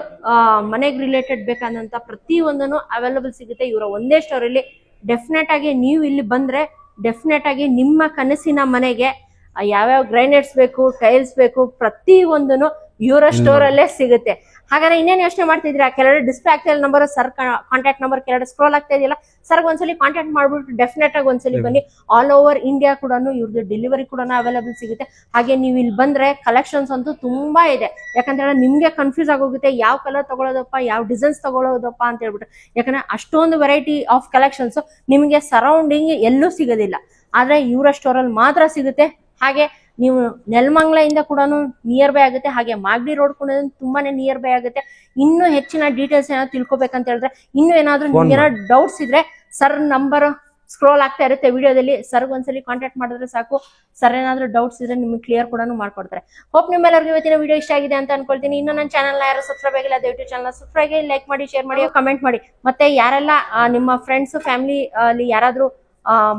ಮನೆಗೆ ರಿಲೇಟೆಡ್ ಬೇಕಾದಂತ ಪ್ರತಿಯೊಂದನ್ನು ಅವೈಲೇಬಲ್ ಸಿಗುತ್ತೆ ಇವರ ಒಂದೇ ಸ್ಟೋರ್ ಅಲ್ಲಿ. ಡೆಫಿನೆಟ್ ಆಗಿ ನೀವು ಇಲ್ಲಿ ಬಂದ್ರೆ ಡೆಫಿನೆಟ್ ಆಗಿ ನಿಮ್ಮ ಕನಸಿನ ಮನೆಗೆ ಯಾವ್ಯಾವ ಗ್ರೈನೇಟ್ಸ್ ಬೇಕು, ಟೈಲ್ಸ್ ಬೇಕು, ಪ್ರತಿ ಒಂದನ್ನು ಇವರ ಸ್ಟೋರ್ ಅಲ್ಲೇ ಸಿಗುತ್ತೆ. ಹಾಗಾದ್ರೆ ಇನ್ನೇನು ಯೋಚನೆ ಮಾಡ್ತಿದ್ರಿ? ಆ ಕೆಳಗಡೆ ಡಿಸ್ಪ್ಲೇ ಆಗ್ತಾ ಇಲ್ಲ ನಂಬರ್, ಸರ್ ಕಾಂಟ್ಯಾಕ್ಟ್ ನಂಬರ್ ಕೆಳಗಡೆ ಸ್ಕ್ರೋಲ್ ಆಗ್ತಾ ಇದೆಯಲ್ಲ, ಸರ್ ಒಂದ್ಸಲಿ ಕಾಂಟ್ಯಾಕ್ಟ್ ಮಾಡ್ಬಿಟ್ಟು ಡೆಫಿನೆಟ್ ಆಗಿ ಒಂದ್ಸಲಿ ಬನ್ನಿ. ಆಲ್ ಓವರ್ ಇಂಡಿಯಾ ಕೂಡ ಇವ್ರದ್ದು ಡೆಲಿವರಿ ಕೂಡ ಅವೈಲೇಬಲ್ ಸಿಗುತ್ತೆ. ಹಾಗೆ ನೀವು ಇಲ್ಲಿ ಬಂದ್ರೆ ಕಲೆಕ್ಷನ್ಸ್ ಅಂತೂ ತುಂಬಾ ಇದೆ. ಯಾಕಂದ್ರೆ ನಿಮ್ಗೆ ಕನ್ಫ್ಯೂಸ್ ಆಗೋಗುತ್ತೆ ಯಾವ ಕಲರ್ ತಗೊಳ್ಳೋದಪ್ಪ, ಯಾವ ಡಿಸೈನ್ಸ್ ತಗೊಳ್ಳೋದಪ್ಪ ಅಂತ ಹೇಳ್ಬಿಟ್ಟು. ಯಾಕಂದ್ರೆ ಅಷ್ಟೊಂದು ವೆರೈಟಿ ಆಫ್ ಕಲೆಕ್ಷನ್ಸ್ ನಿಮಗೆ ಸರೌಂಡಿಂಗ್ ಎಲ್ಲೂ ಸಿಗೋದಿಲ್ಲ, ಆದ್ರೆ ಇವರ ಸ್ಟೋರ್ ಅಲ್ಲಿ ಮಾತ್ರ ಸಿಗುತ್ತೆ. ಹಾಗೆ ನೀವು ನೆಲಮಂಗಲದಿಂದ ಕೂಡ ನಿಯರ್ ಬೈ ಆಗುತ್ತೆ, ಹಾಗೆ ಮಾಗಡಿ ರೋಡ್ ಕೂಡ ತುಂಬಾನೇ ನಿಯರ್ ಬೈ ಆಗುತ್ತೆ. ಇನ್ನೂ ಹೆಚ್ಚಿನ ಡೀಟೇಲ್ಸ್ ಏನಾದ್ರು ತಿಳ್ಕೊಬೇಕಂತ ಹೇಳಿದ್ರೆ, ಇನ್ನೂ ಏನಾದ್ರು ನಿಮ್ಗೆ ಏನಾದ್ರು ಡೌಟ್ಸ್ ಇದ್ರೆ ಸರ್ ನಂಬರ್ ಸ್ಕ್ರೋಲ್ ಆಗ್ತಾ ಇರುತ್ತೆ ವಿಡಿಯೋದಲ್ಲಿ, ಸರ್ ಒಂದ್ಸಲಿ ಕಾಂಟ್ಯಾಕ್ಟ್ ಮಾಡಿದ್ರೆ ಸಾಕು. ಸರ್ ಏನಾದ್ರು ಡೌಟ್ಸ್ ಇದ್ರೆ ನಿಮ್ಗೆ ಕ್ಲಿಯರ್ ಕೂಡ ಮಾಡ್ಕೊಡ್ತಾರೆ. ಹೋಪ್ ನಿಮ್ಮೆಲ್ಲರಿಗೂ ಇವತ್ತಿನ ವಿಡಿಯೋ ಇಷ್ಟ ಆಗಿದೆ ಅಂತ ಅನ್ಕೊಳ್ತೀನಿ. ಇನ್ನು ನನ್ನ ಚಾನಲ್ ಯಾರು ಸಬ್ಸ್ಕ್ರೈಬ್ ಆಗಿಲ್ಲ, ದಯವಿಟ್ಟು ಚಾನಲ್ ಸಬ್ಸ್ಕ್ರೈಬ್ ಆಗಿ, ಲೈಕ್ ಮಾಡಿ, ಶೇರ್ ಮಾಡಿ, ಕಮೆಂಟ್ ಮಾಡಿ. ಮತ್ತೆ ಯಾರೆಲ್ಲ ನಿಮ್ಮ ಫ್ರೆಂಡ್ಸ್ ಫ್ಯಾಮಿಲಿ ಅಲ್ಲಿ ಯಾರಾದ್ರೂ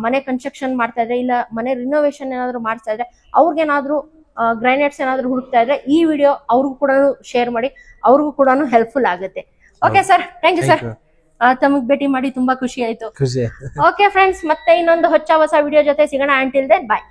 ಮನೆ ಕನ್ಸ್ಟ್ರಕ್ಷನ್ ಮಾಡ್ತಾ ಇದ್ರೆ, ಇಲ್ಲ ಮನೆ ರಿನೋವೇಷನ್ ಏನಾದ್ರು ಮಾಡ್ತಾ ಇದ್ರೆ, ಅವ್ರಿಗೇನಾದ್ರು ಗ್ರೈನೇಟ್ಸ್ ಏನಾದ್ರು ಹುಡುಕ್ತಾ ಇದ್ರೆ ಈ ವಿಡಿಯೋ ಅವ್ರಿಗೂ ಕೂಡ ಶೇರ್ ಮಾಡಿ, ಅವ್ರಿಗೂ ಕೂಡ ಹೆಲ್ಪ್ಫುಲ್ ಆಗುತ್ತೆ. Okay sir, thank you sir. ತಮಗ್ ಭೇಟಿ ಮಾಡಿ ತುಂಬಾ ಖುಷಿ ಆಯ್ತು. ಓಕೆ ಫ್ರೆಂಡ್ಸ್, ಮತ್ತೆ ಇನ್ನೊಂದು ಹೊಸ ವಿಡಿಯೋ ಜೊತೆ ಸಿಗೋಣ. ಅಂಟಿಲ್ ದೆನ್ ಬಾಯ್.